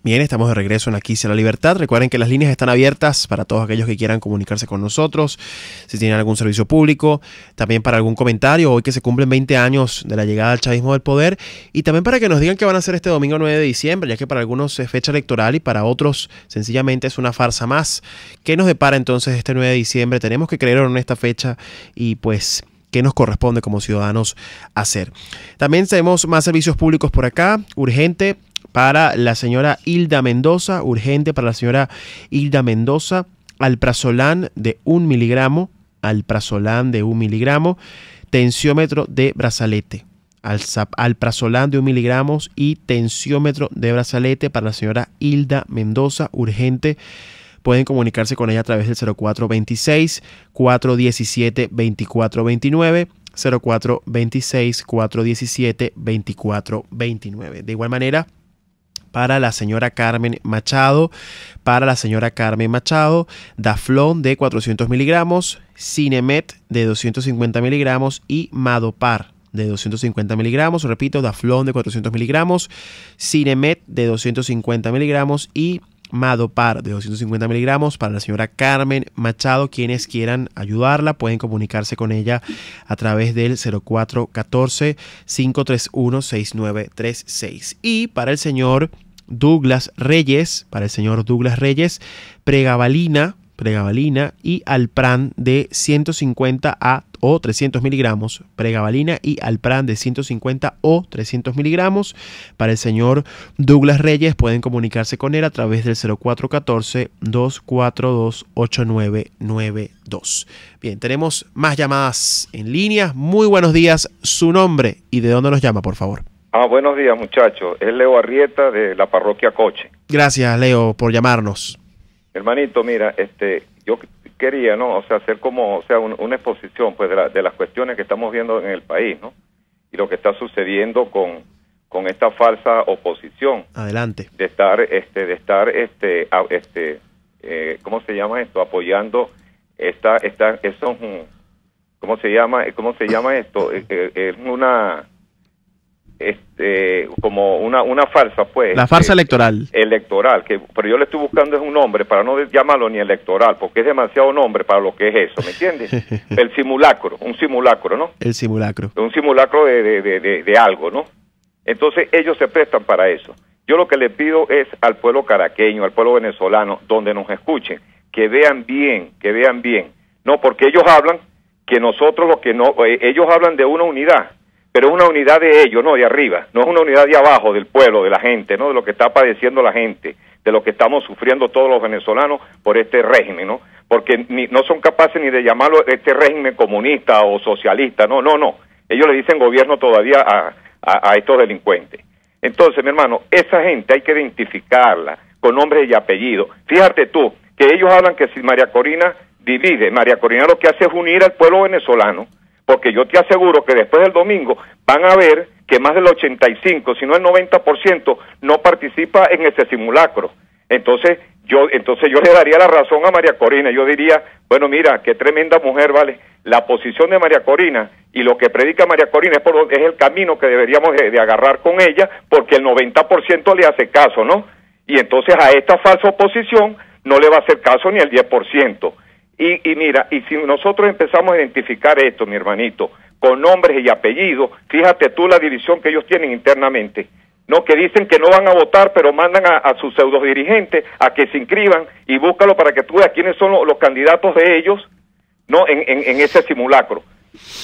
Bien, estamos de regreso en Aquí se la Libertad. Recuerden que las líneas están abiertas para todos aquellos que quieran comunicarse con nosotros, si tienen algún servicio público, también para algún comentario, hoy que se cumplen 20 años de la llegada al chavismo del poder, y también para que nos digan qué van a hacer este domingo 9 de diciembre, ya que para algunos es fecha electoral y para otros sencillamente es una farsa más. ¿Qué nos depara entonces este 9 de diciembre? Tenemos que creer en esta fecha y pues qué nos corresponde como ciudadanos hacer. También tenemos más servicios públicos por acá, urgente para la señora Hilda Mendoza, urgente para la señora Hilda Mendoza, alprazolam de 1 miligramo, tensiómetro de brazalete, alprazolam de 1 miligramo y tensiómetro de brazalete para la señora Hilda Mendoza, urgente. Pueden comunicarse con ella a través del 0426-417-2429, 0426-417-2429. De igual manera, para la señora Carmen Machado, Daflón de 400 miligramos, Cinemet de 250 miligramos y Madopar de 250 miligramos. Repito, Daflón de 400 miligramos, Cinemet de 250 miligramos y Madopar de 250 miligramos para la señora Carmen Machado. Quienes quieran ayudarla pueden comunicarse con ella a través del 0414-531-6936. Y para el señor Douglas Reyes, pregabalina y Alpran de 150 o 300 miligramos, pregabalina y Alpran de 150 o 300 miligramos. Para el señor Douglas Reyes pueden comunicarse con él a través del 0414-242-8992. Bien, tenemos más llamadas en línea. Muy buenos días, su nombre y de dónde nos llama, por favor. Buenos días, muchachos. Es Leo Arrieta de la parroquia Coche. Gracias, Leo, por llamarnos. Hermanito, mira, yo quería, ¿no? O sea, hacer como, o sea, una exposición, pues, de las cuestiones que estamos viendo en el país, ¿no? Y lo que está sucediendo con esta falsa oposición. Adelante. De estar, ¿cómo se llama esto? Apoyando ¿cómo se llama esto? Es como una farsa, pues. La farsa electoral. Pero yo le estoy buscando es un nombre para no llamarlo ni electoral, porque es demasiado nombre para lo que es eso, ¿me entiendes? El simulacro, un simulacro, ¿no? El simulacro. Un simulacro de algo, ¿no? Entonces ellos se prestan para eso. Yo lo que le pido es al pueblo caraqueño, al pueblo venezolano, donde nos escuchen, que vean bien, no, porque ellos hablan que nosotros ellos hablan de una unidad, pero es una unidad de ellos, no de arriba, no es una unidad de abajo, del pueblo, de la gente, no de lo que está padeciendo la gente, de lo que estamos sufriendo todos los venezolanos por este régimen, ¿no? Porque no son capaces ni de llamarlo este régimen comunista o socialista, no, ellos le dicen gobierno todavía a estos delincuentes. Entonces, mi hermano, esa gente hay que identificarla con nombres y apellidos. Fíjate tú, que ellos hablan que si María Corina divide, María Corina lo que hace es unir al pueblo venezolano, porque yo te aseguro que después del domingo van a ver que más del 85, si no el 90%, no participa en ese simulacro. Entonces yo le daría la razón a María Corina. Yo diría, bueno, mira, qué tremenda mujer, ¿vale? La posición de María Corina y lo que predica María Corina es el camino que deberíamos de agarrar con ella, porque el 90% le hace caso, ¿no? Y entonces a esta falsa oposición no le va a hacer caso ni el 10%. Y mira, y si nosotros empezamos a identificar esto, mi hermanito, con nombres y apellidos, fíjate tú la división que ellos tienen internamente, ¿no? Que dicen que no van a votar, pero mandan a sus pseudo dirigentes a que se inscriban, y búscalo para que tú veas quiénes son los candidatos de ellos, ¿no? En ese simulacro.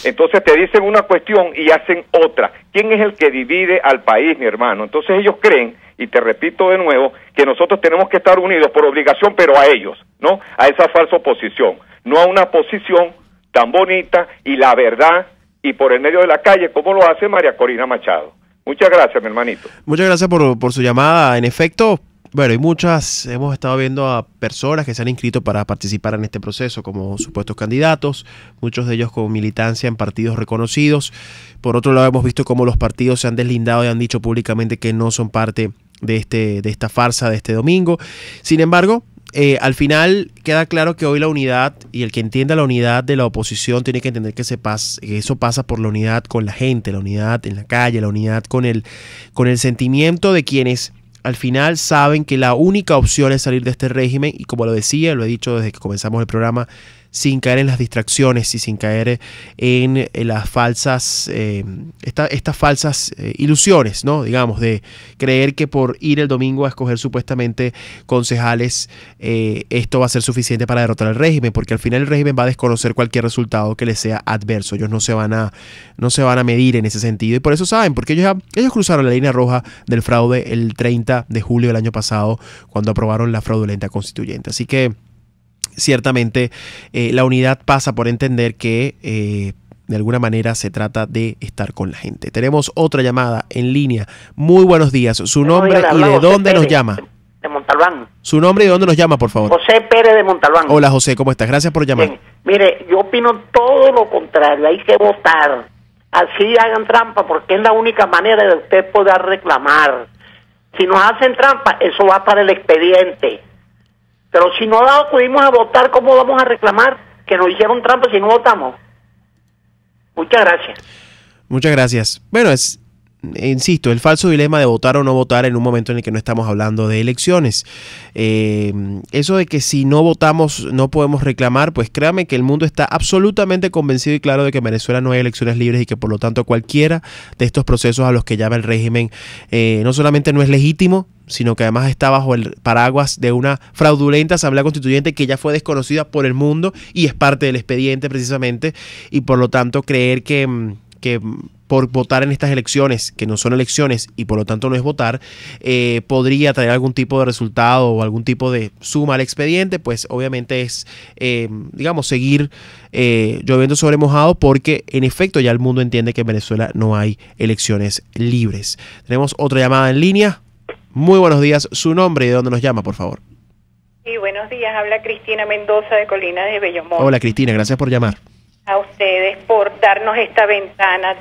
Entonces te dicen una cuestión y hacen otra. ¿Quién es el que divide al país, mi hermano? Entonces ellos creen, y te repito de nuevo, que nosotros tenemos que estar unidos por obligación, pero a ellos, ¿no? A esa falsa oposición, no a una posición tan bonita y la verdad, y por el medio de la calle, como lo hace María Corina Machado. Muchas gracias, mi hermanito. Muchas gracias por su llamada. En efecto, bueno, hemos estado viendo a personas que se han inscrito para participar en este proceso como supuestos candidatos, muchos de ellos con militancia en partidos reconocidos. Por otro lado, hemos visto cómo los partidos se han deslindado y han dicho públicamente que no son parte de esta farsa de este domingo. Sin embargo, al final queda claro que hoy la unidad, y el que entienda la unidad de la oposición tiene que entender que eso pasa por la unidad con la gente, la unidad en la calle, la unidad con el sentimiento de quienes al final saben que la única opción es salir de este régimen, y como lo decía, lo he dicho desde que comenzamos el programa, sin caer en las distracciones y sin caer en las falsas, estas falsas ilusiones, ¿no? Digamos, de creer que por ir el domingo a escoger supuestamente concejales, esto va a ser suficiente para derrotar al régimen, porque al final el régimen va a desconocer cualquier resultado que les sea adverso. Ellos no se van a medir en ese sentido, y por eso saben, porque ellos cruzaron la línea roja del fraude el 30 de julio del año pasado, cuando aprobaron la fraudulenta constituyente. Así que ciertamente la unidad pasa por entender que de alguna manera se trata de estar con la gente. Tenemos otra llamada en línea. Muy buenos días. Su nombre y de dónde nos llama. De Montalbán. Su nombre y de dónde nos llama, por favor. José Pérez de Montalbán. Hola, José, ¿cómo estás? Gracias por llamar. Bien. Mire, yo opino todo lo contrario. Hay que votar. Así hagan trampa, porque es la única manera de usted poder reclamar. Si nos hacen trampa, eso va para el expediente. Pero si no acudimos a votar, ¿cómo vamos a reclamar que nos hicieron trampa si no votamos? Muchas gracias. Muchas gracias. Bueno, insisto, el falso dilema de votar o no votar en un momento en el que no estamos hablando de elecciones. Eso de que si no votamos no podemos reclamar, pues créame que el mundo está absolutamente convencido y claro de que en Venezuela no hay elecciones libres, y que por lo tanto cualquiera de estos procesos a los que llama el régimen no solamente no es legítimo, sino que además está bajo el paraguas de una fraudulenta asamblea constituyente que ya fue desconocida por el mundo y es parte del expediente precisamente, y por lo tanto creer que por votar en estas elecciones, que no son elecciones y por lo tanto no es votar, podría traer algún tipo de resultado o algún tipo de suma al expediente, pues obviamente es, digamos, seguir lloviendo sobre mojado, porque en efecto ya el mundo entiende que en Venezuela no hay elecciones libres. Tenemos otra llamada en línea. Muy buenos días. Su nombre y de dónde nos llama, por favor. Sí, buenos días. Habla Cristina Mendoza de Colina de Bellomonte. Hola, Cristina. Gracias por llamar. A ustedes por darnos esta ventana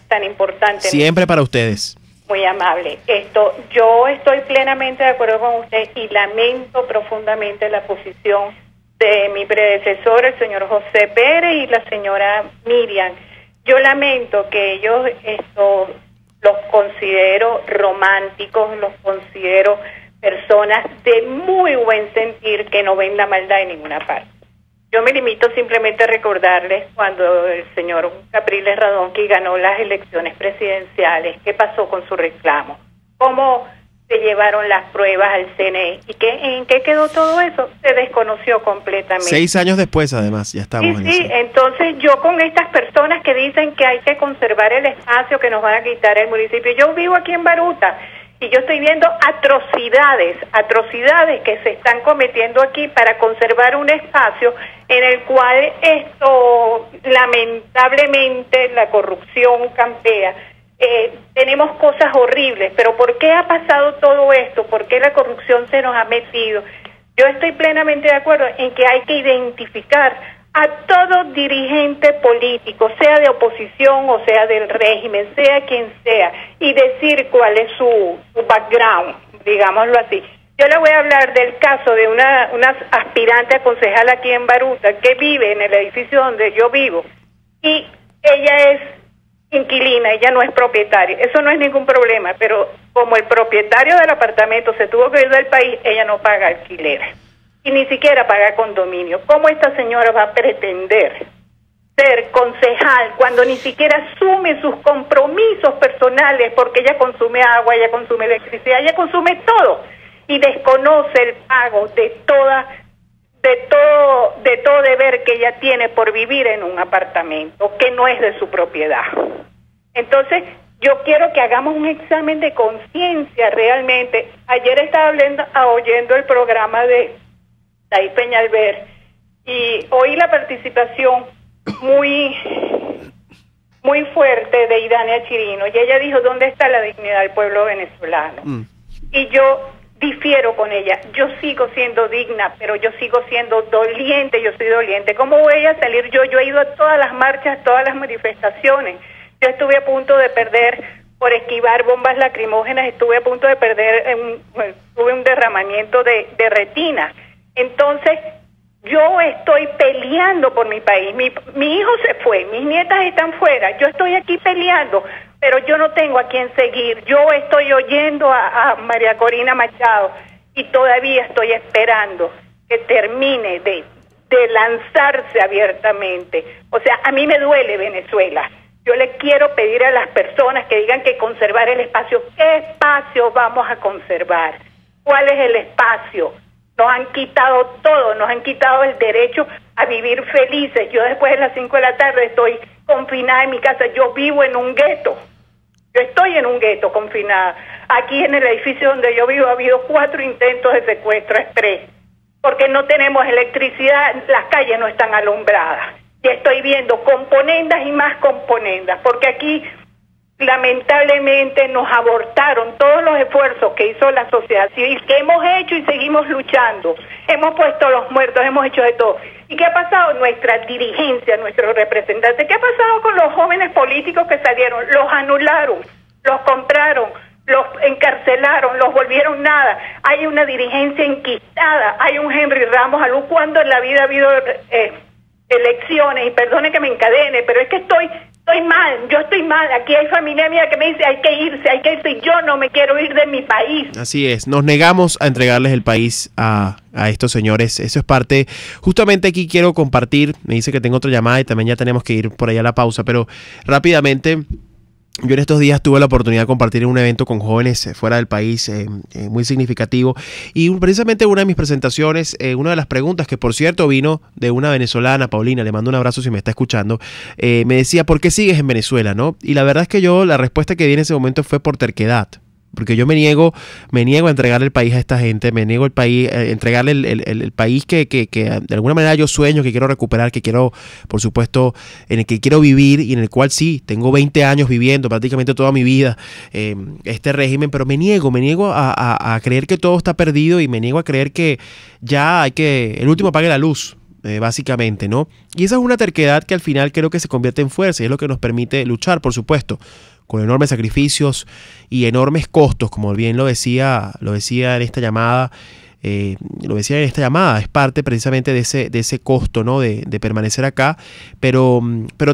tan importante. Siempre para ustedes. Muy amable. Yo estoy plenamente de acuerdo con usted y lamento profundamente la posición de mi predecesor, el señor José Pérez, y la señora Miriam. Yo lamento que ellos los considero románticos, los considero personas de muy buen sentir que no ven la maldad en ninguna parte. Yo me limito simplemente a recordarles cuando el señor Capriles Radonqui ganó las elecciones presidenciales, qué pasó con su reclamo, cómo se llevaron las pruebas al CNE y en qué quedó todo eso, se desconoció completamente. 6 años después, además, ya estamos en eso. Sí, entonces yo con estas personas que dicen que hay que conservar el espacio, que nos van a quitar el municipio, yo vivo aquí en Baruta y yo estoy viendo atrocidades que se están cometiendo aquí para conservar un espacio en el cual lamentablemente la corrupción campea. Tenemos cosas horribles, pero ¿por qué ha pasado todo esto? ¿Por qué la corrupción se nos ha metido? Yo estoy plenamente de acuerdo en que hay que identificar a todo dirigente político, sea de oposición o sea del régimen, sea quien sea, y decir cuál es su background, digámoslo así. Yo le voy a hablar del caso de una aspirante a concejal aquí en Baruta, que vive en el edificio donde yo vivo, y ella es inquilina, ella no es propietaria. Eso no es ningún problema, pero como el propietario del apartamento se tuvo que ir del país, ella no paga alquiler y ni siquiera paga condominio. ¿Cómo esta señora va a pretender ser concejal cuando ni siquiera asume sus compromisos personales? Porque ella consume agua, ella consume electricidad, ella consume todo y desconoce el pago de todo deber que ella tiene por vivir en un apartamento que no es de su propiedad. Entonces, yo quiero que hagamos un examen de conciencia realmente. Ayer estaba oyendo el programa de David Peñalver y oí la participación muy fuerte de Idania Chirino, y ella dijo, ¿dónde está la dignidad del pueblo venezolano? Y yo difiero con ella. Yo sigo siendo digna, pero yo sigo siendo doliente. Yo soy doliente. ¿Cómo voy a salir yo? Yo he ido a todas las marchas, todas las manifestaciones. Yo estuve a punto de perder por esquivar bombas lacrimógenas, estuve a punto de perder, tuve un derramamiento de retina. Entonces, yo estoy peleando por mi país. Mi hijo se fue, mis nietas están fuera, yo estoy aquí peleando, pero yo no tengo a quién seguir. Yo estoy oyendo a María Corina Machado y todavía estoy esperando que termine de lanzarse abiertamente. O sea, a mí me duele Venezuela. Yo le quiero pedir a las personas que digan que conservar el espacio. ¿Qué espacio vamos a conservar? ¿Cuál es el espacio? Nos han quitado todo, nos han quitado el derecho a vivir felices. Yo después de las 5 de la tarde estoy confinada en mi casa. Yo vivo en un gueto. Yo estoy en un gueto confinada. Aquí en el edificio donde yo vivo ha habido 4 intentos de secuestro exprés, porque no tenemos electricidad, las calles no están alumbradas. Y estoy viendo componendas y más componendas, porque aquí lamentablemente nos abortaron todos los esfuerzos que hizo la sociedad civil, que hemos hecho y seguimos luchando. Hemos puesto los muertos, hemos hecho de todo. ¿Y qué ha pasado? Nuestra dirigencia, nuestros representantes. ¿Qué ha pasado con los jóvenes políticos que salieron? Los anularon, los compraron, los encarcelaron, los volvieron nada. Hay una dirigencia enquistada, hay un Henry Ramos Alú. ¿Cuándo en la vida ha habido elecciones? Y perdone que me encadene, pero es que estoy mal, yo estoy mal. Aquí hay familia mía que me dice hay que irse, y yo no me quiero ir de mi país. Así es, nos negamos a entregarles el país a estos señores. Eso es parte, justamente aquí quiero compartir, me dice que tengo otra llamada y también ya tenemos que ir por allá a la pausa, pero rápidamente, yo en estos días tuve la oportunidad de compartir en un evento con jóvenes fuera del país, muy significativo, y precisamente una de mis presentaciones, una de las preguntas que por cierto vino de una venezolana, Paulina, le mando un abrazo si me está escuchando, me decía, ¿por qué sigues en Venezuela? ¿No? Y la verdad es que la respuesta que di en ese momento fue por terquedad. Porque yo me niego a entregarle el país a esta gente, me niego entregarle el país que de alguna manera yo sueño, que quiero recuperar, que quiero, por supuesto, en el que quiero vivir y en el cual sí, tengo 20 años viviendo prácticamente toda mi vida este régimen, pero me niego a creer que todo está perdido y me niego a creer que ya el último apague la luz. Básicamente, ¿no? Y esa es una terquedad que al final creo que se convierte en fuerza y es lo que nos permite luchar, por supuesto, con enormes sacrificios y enormes costos, como bien lo decía en esta llamada, es parte precisamente de ese costo, ¿no? de permanecer acá, pero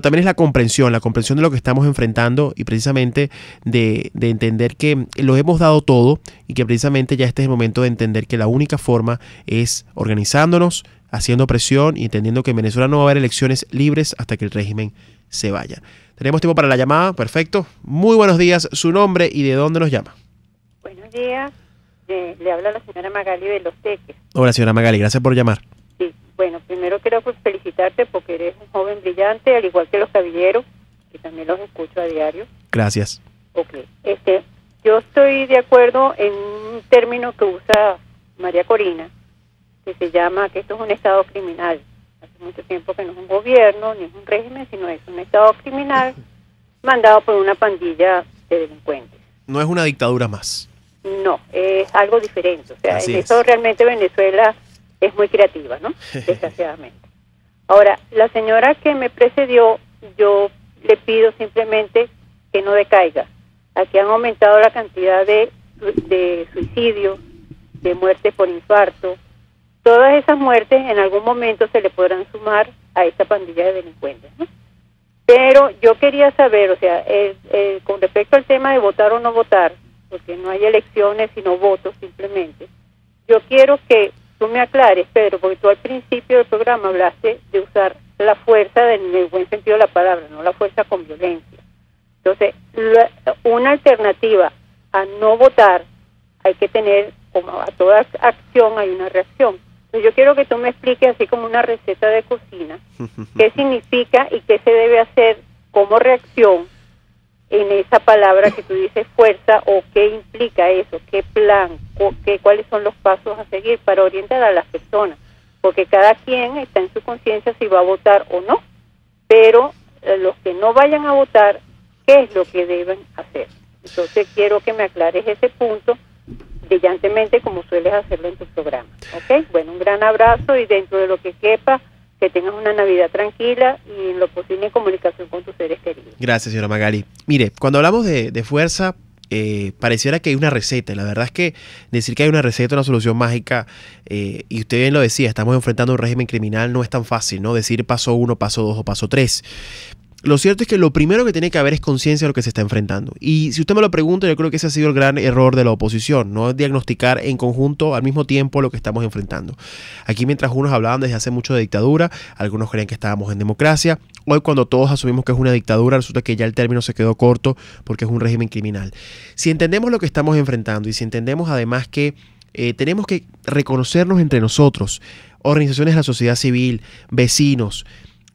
también es la comprensión de lo que estamos enfrentando y precisamente de entender que lo hemos dado todo y que precisamente ya este es el momento de entender que la única forma es organizándonos, haciendo presión y entendiendo que en Venezuela no va a haber elecciones libres hasta que el régimen se vaya. Tenemos tiempo para la llamada, perfecto. Muy buenos días, su nombre y de dónde nos llama. Buenos días, le habla la señora Magali de Los Teques. Hola señora Magali, gracias por llamar. Sí, bueno, primero quiero felicitarte porque eres un joven brillante, al igual que los caballeros, que también los escucho a diario. Gracias. Ok, yo estoy de acuerdo en un término que usa María Corina, que se llama que esto es un estado criminal. Hace mucho tiempo que no es un gobierno, ni es un régimen, sino es un estado criminal mandado por una pandilla de delincuentes. No es una dictadura más. No, es algo diferente. O sea, en eso realmente Venezuela es muy creativa, ¿no? Desgraciadamente. Ahora, la señora que me precedió, yo le pido simplemente que no decaiga. Aquí han aumentado la cantidad de suicidios, de muertes por infarto. Todas esas muertes en algún momento se le podrán sumar a esta pandilla de delincuentes, ¿no? Pero yo quería saber, o sea, con respecto al tema de votar o no votar, porque no hay elecciones sino votos simplemente, yo quiero que tú me aclares, Pedro, porque tú al principio del programa hablaste de usar la fuerza en el buen sentido de la palabra, no la fuerza con violencia. Entonces, una alternativa a no votar, hay que tener, como a toda acción hay una reacción. Entonces, yo quiero que tú me expliques así como una receta de cocina, qué significa y qué se debe hacer como reacción en esa palabra que tú dices fuerza, o qué implica eso, qué plan, cuáles son los pasos a seguir para orientar a las personas, porque cada quien está en su conciencia si va a votar o no, pero los que no vayan a votar, ¿qué es lo que deben hacer? Entonces quiero que me aclares ese punto brillantemente como sueles hacerlo en tu programa, ¿ok? Bueno, un gran abrazo y dentro de lo que quepa, que tengas una Navidad tranquila y en lo posible en comunicación con tus seres queridos. Gracias, señora Magali. Mire, cuando hablamos de fuerza, pareciera que hay una receta. La verdad es que decir que hay una receta, una solución mágica, y usted bien lo decía, estamos enfrentando un régimen criminal, no es tan fácil, ¿no? Decir paso 1, paso 2 o paso 3. Lo cierto es que lo primero que tiene que haber es conciencia de lo que se está enfrentando. Y si usted me lo pregunta, yo creo que ese ha sido el gran error de la oposición, no diagnosticar en conjunto al mismo tiempo lo que estamos enfrentando. Aquí mientras unos hablaban desde hace mucho de dictadura, algunos creían que estábamos en democracia. Hoy cuando todos asumimos que es una dictadura, resulta que ya el término se quedó corto porque es un régimen criminal. Si entendemos lo que estamos enfrentando y si entendemos además que tenemos que reconocernos entre nosotros, organizaciones de la sociedad civil, vecinos,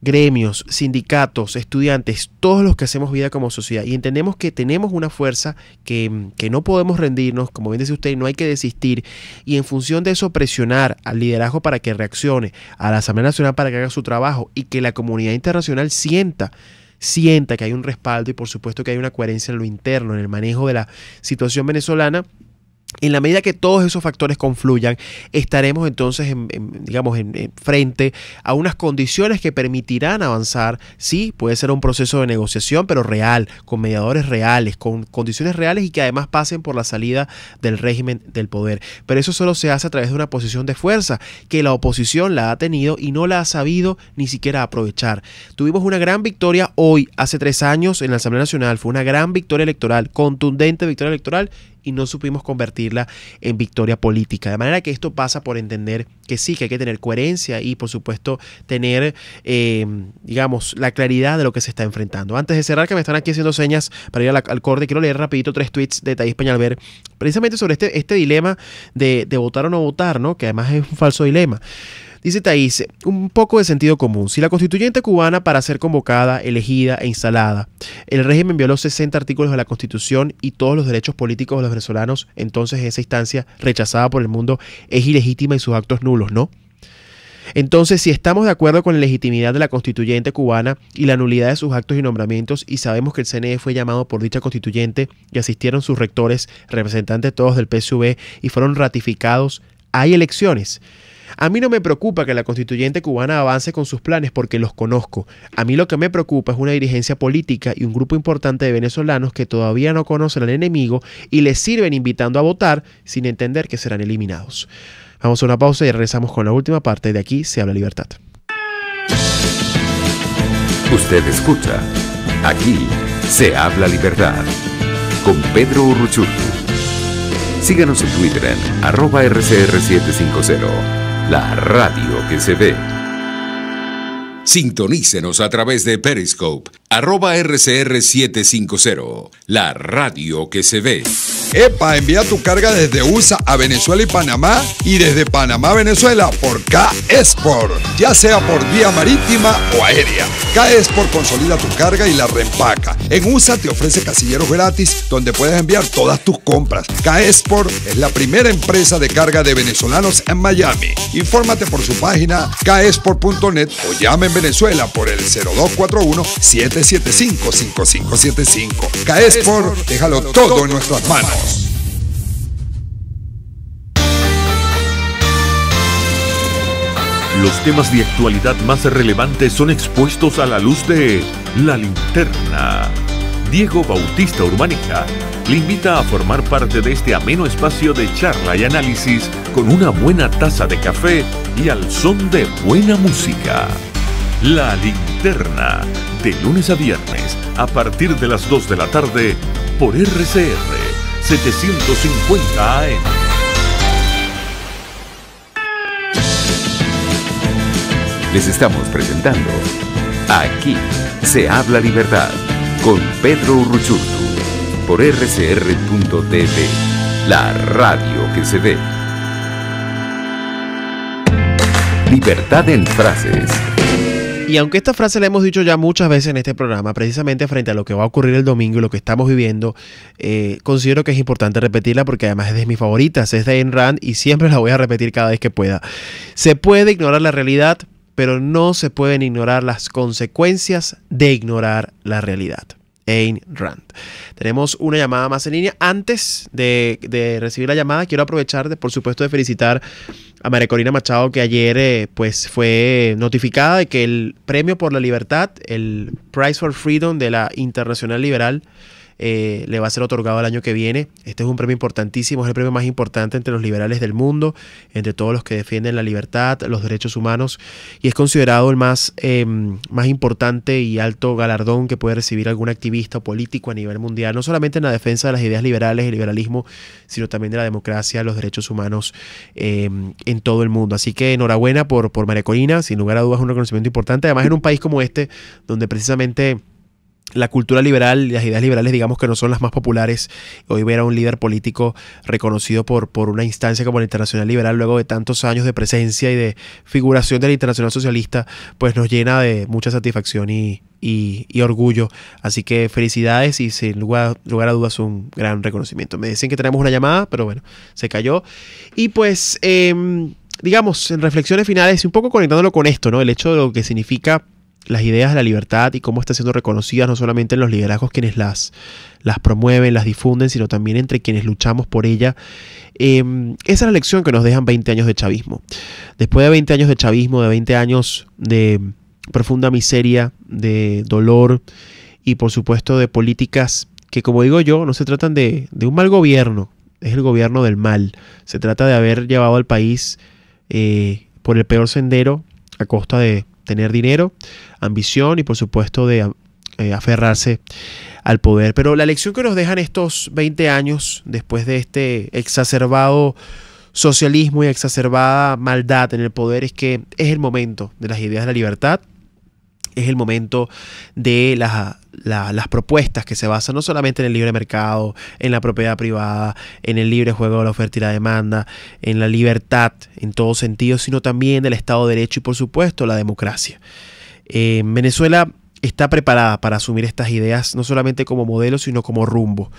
gremios, sindicatos, estudiantes, todos los que hacemos vida como sociedad, y entendemos que tenemos una fuerza que no podemos rendirnos, como bien dice usted, no hay que desistir, y en función de eso presionar al liderazgo para que reaccione, a la Asamblea Nacional para que haga su trabajo, y que la comunidad internacional sienta que hay un respaldo y por supuesto que hay una coherencia en lo interno, en el manejo de la situación venezolana. En la medida que todos esos factores confluyan, estaremos entonces frente a unas condiciones que permitirán avanzar. Sí, puede ser un proceso de negociación, pero real, con mediadores reales, con condiciones reales y que además pasen por la salida del régimen del poder. Pero eso solo se hace a través de una posición de fuerza que la oposición la ha tenido y no la ha sabido ni siquiera aprovechar. Tuvimos una gran victoria hoy, hace 3 años, en la Asamblea Nacional. Fue una gran victoria electoral, contundente victoria electoral, y no supimos convertirla en victoria política. De manera que esto pasa por entender que sí, que hay que tener coherencia y por supuesto tener, la claridad de lo que se está enfrentando. Antes de cerrar, que me están aquí haciendo señas para ir al corte, quiero leer rapidito 3 tweets de Thais Peñalver, precisamente sobre este dilema de votar o no votar, ¿no? Que además es un falso dilema. Dice Thais, un poco de sentido común. Si la constituyente cubana, para ser convocada, elegida e instalada, el régimen violó 60 artículos de la Constitución y todos los derechos políticos de los venezolanos, entonces esa instancia, rechazada por el mundo, es ilegítima y sus actos nulos, ¿no? Entonces, si estamos de acuerdo con la legitimidad de la constituyente cubana y la nulidad de sus actos y nombramientos, y sabemos que el CNE fue llamado por dicha constituyente y asistieron sus rectores, representantes todos del PSUV, y fueron ratificados, hay elecciones. A mí no me preocupa que la constituyente cubana avance con sus planes porque los conozco. A mí lo que me preocupa es una dirigencia política y un grupo importante de venezolanos que todavía no conocen al enemigo y les sirven invitando a votar sin entender que serán eliminados. Vamos a una pausa y regresamos con la última parte de Aquí se habla libertad. Usted escucha Aquí se habla libertad con Pedro Urruchurtu. Síganos en Twitter en @RCR750. La radio que se ve. Sintonícenos a través de Periscope, @RCR750. La radio que se ve. ¡Epa! Envía tu carga desde USA a Venezuela y Panamá y desde Panamá a Venezuela por K-Export, ya sea por vía marítima o aérea. K-Export consolida tu carga y la reempaca. En USA te ofrece casilleros gratis donde puedes enviar todas tus compras. K-Export es la primera empresa de carga de venezolanos en Miami. Infórmate por su página kexport.net o llama en Venezuela por el 0241-775-5575. K-Export, déjalo todo en nuestras manos. Los temas de actualidad más relevantes son expuestos a la luz de La Linterna. Diego Bautista Urbaneja le invita a formar parte de este ameno espacio de charla y análisis con una buena taza de café y al son de buena música. La Linterna, de lunes a viernes, a partir de las 2 de la tarde, por RCR 750 AM. Les estamos presentando Aquí se habla libertad con Pedro Urruchurtu por rcr.tv, la radio que se ve. Libertad en frases. Y aunque esta frase la hemos dicho ya muchas veces en este programa, precisamente frente a lo que va a ocurrir el domingo y lo que estamos viviendo, considero que es importante repetirla porque además es de mis favoritas, es de Ayn Rand y siempre la voy a repetir cada vez que pueda. Se puede ignorar la realidad, pero no se pueden ignorar las consecuencias de ignorar la realidad. Ayn Rand. Tenemos una llamada más en línea. Antes de recibir la llamada, quiero aprovechar, por supuesto, de felicitar a María Corina Machado, que ayer pues fue notificada de que el Premio por la Libertad, el Prize for Freedom de la Internacional Liberal, le va a ser otorgado el año que viene. Este es un premio importantísimo, es el premio más importante entre los liberales del mundo, entre todos los que defienden la libertad, los derechos humanos, y es considerado el más importante y alto galardón que puede recibir algún activista o político a nivel mundial, no solamente en la defensa de las ideas liberales, el liberalismo, sino también de la democracia, los derechos humanos en todo el mundo. Así que enhorabuena por María Corina, sin lugar a dudas un reconocimiento importante, además en un país como este, donde precisamente la cultura liberal y las ideas liberales, digamos que no son las más populares. Hoy ver a un líder político reconocido por una instancia como la Internacional Liberal, luego de tantos años de presencia y de figuración de la Internacional Socialista, pues nos llena de mucha satisfacción y orgullo. Así que felicidades y sin lugar a dudas un gran reconocimiento. Me dicen que tenemos una llamada, pero bueno, se cayó. Y pues, digamos, en reflexiones finales, un poco conectándolo con esto, ¿no? El hecho de lo que significa las ideas de la libertad y cómo está siendo reconocidas no solamente en los liderazgos quienes las promueven, las difunden, sino también entre quienes luchamos por ella. Esa es la lección que nos dejan 20 años de chavismo. Después de 20 años de chavismo, de 20 años de profunda miseria, de dolor y por supuesto de políticas que, como digo yo, no se tratan de un mal gobierno, es el gobierno del mal. Se trata de haber llevado al país por el peor sendero a costa de tener dinero, ambición y por supuesto de aferrarse al poder. Pero la lección que nos dejan estos 20 años después de este exacerbado socialismo y exacerbada maldad en el poder es que es el momento de las ideas de la libertad, es el momento de las propuestas que se basan no solamente en el libre mercado, en la propiedad privada, en el libre juego de la oferta y la demanda, en la libertad en todo sentido, sino también del Estado de Derecho y por supuesto la democracia. Venezuela está preparada para asumir estas ideas no solamente como modelo, sino como rumbo.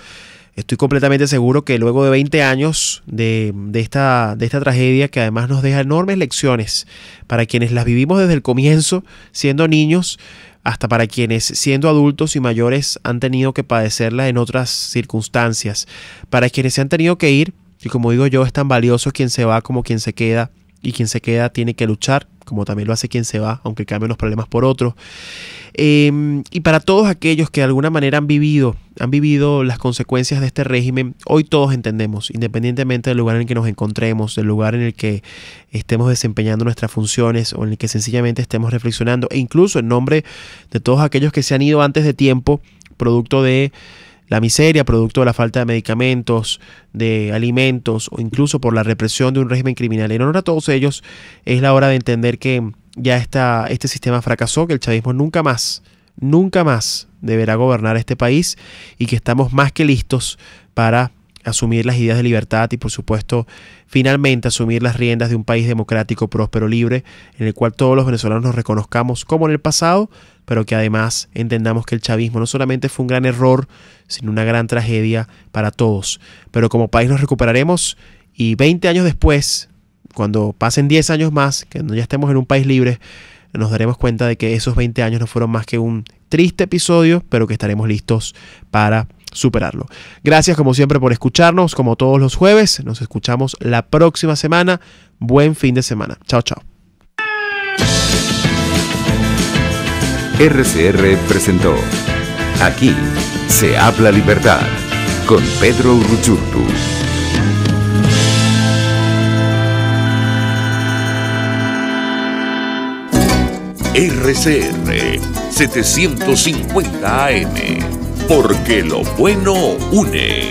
Estoy completamente seguro que luego de 20 años de esta tragedia, que además nos deja enormes lecciones para quienes las vivimos desde el comienzo, siendo niños, hasta para quienes siendo adultos y mayores han tenido que padecerla en otras circunstancias, para quienes se han tenido que ir, y como digo yo, es tan valioso quien se va como quien se queda, y quien se queda tiene que luchar, como también lo hace quien se va, aunque cambien los problemas por otros. Y para todos aquellos que de alguna manera han vivido las consecuencias de este régimen, hoy todos entendemos, independientemente del lugar en el que nos encontremos, del lugar en el que estemos desempeñando nuestras funciones o en el que sencillamente estemos reflexionando, e incluso en nombre de todos aquellos que se han ido antes de tiempo, producto de la miseria, producto de la falta de medicamentos, de alimentos o incluso por la represión de un régimen criminal. En honor a todos ellos, es la hora de entender que ya este sistema fracasó, que el chavismo nunca más deberá gobernar este país y que estamos más que listos para asumir las ideas de libertad y por supuesto finalmente asumir las riendas de un país democrático, próspero, libre, en el cual todos los venezolanos nos reconozcamos como en el pasado, pero que además entendamos que el chavismo no solamente fue un gran error, sino una gran tragedia para todos. Pero como país nos recuperaremos y 20 años después, cuando pasen 10 años más, que ya estemos en un país libre, nos daremos cuenta de que esos 20 años no fueron más que un triste episodio, pero que estaremos listos para superarlo. Gracias como siempre por escucharnos, como todos los jueves. Nos escuchamos la próxima semana. Buen fin de semana. Chao, chao. RCR presentó Aquí se habla libertad con Pedro Uruchurtu. RCR 750 AM, porque lo bueno une.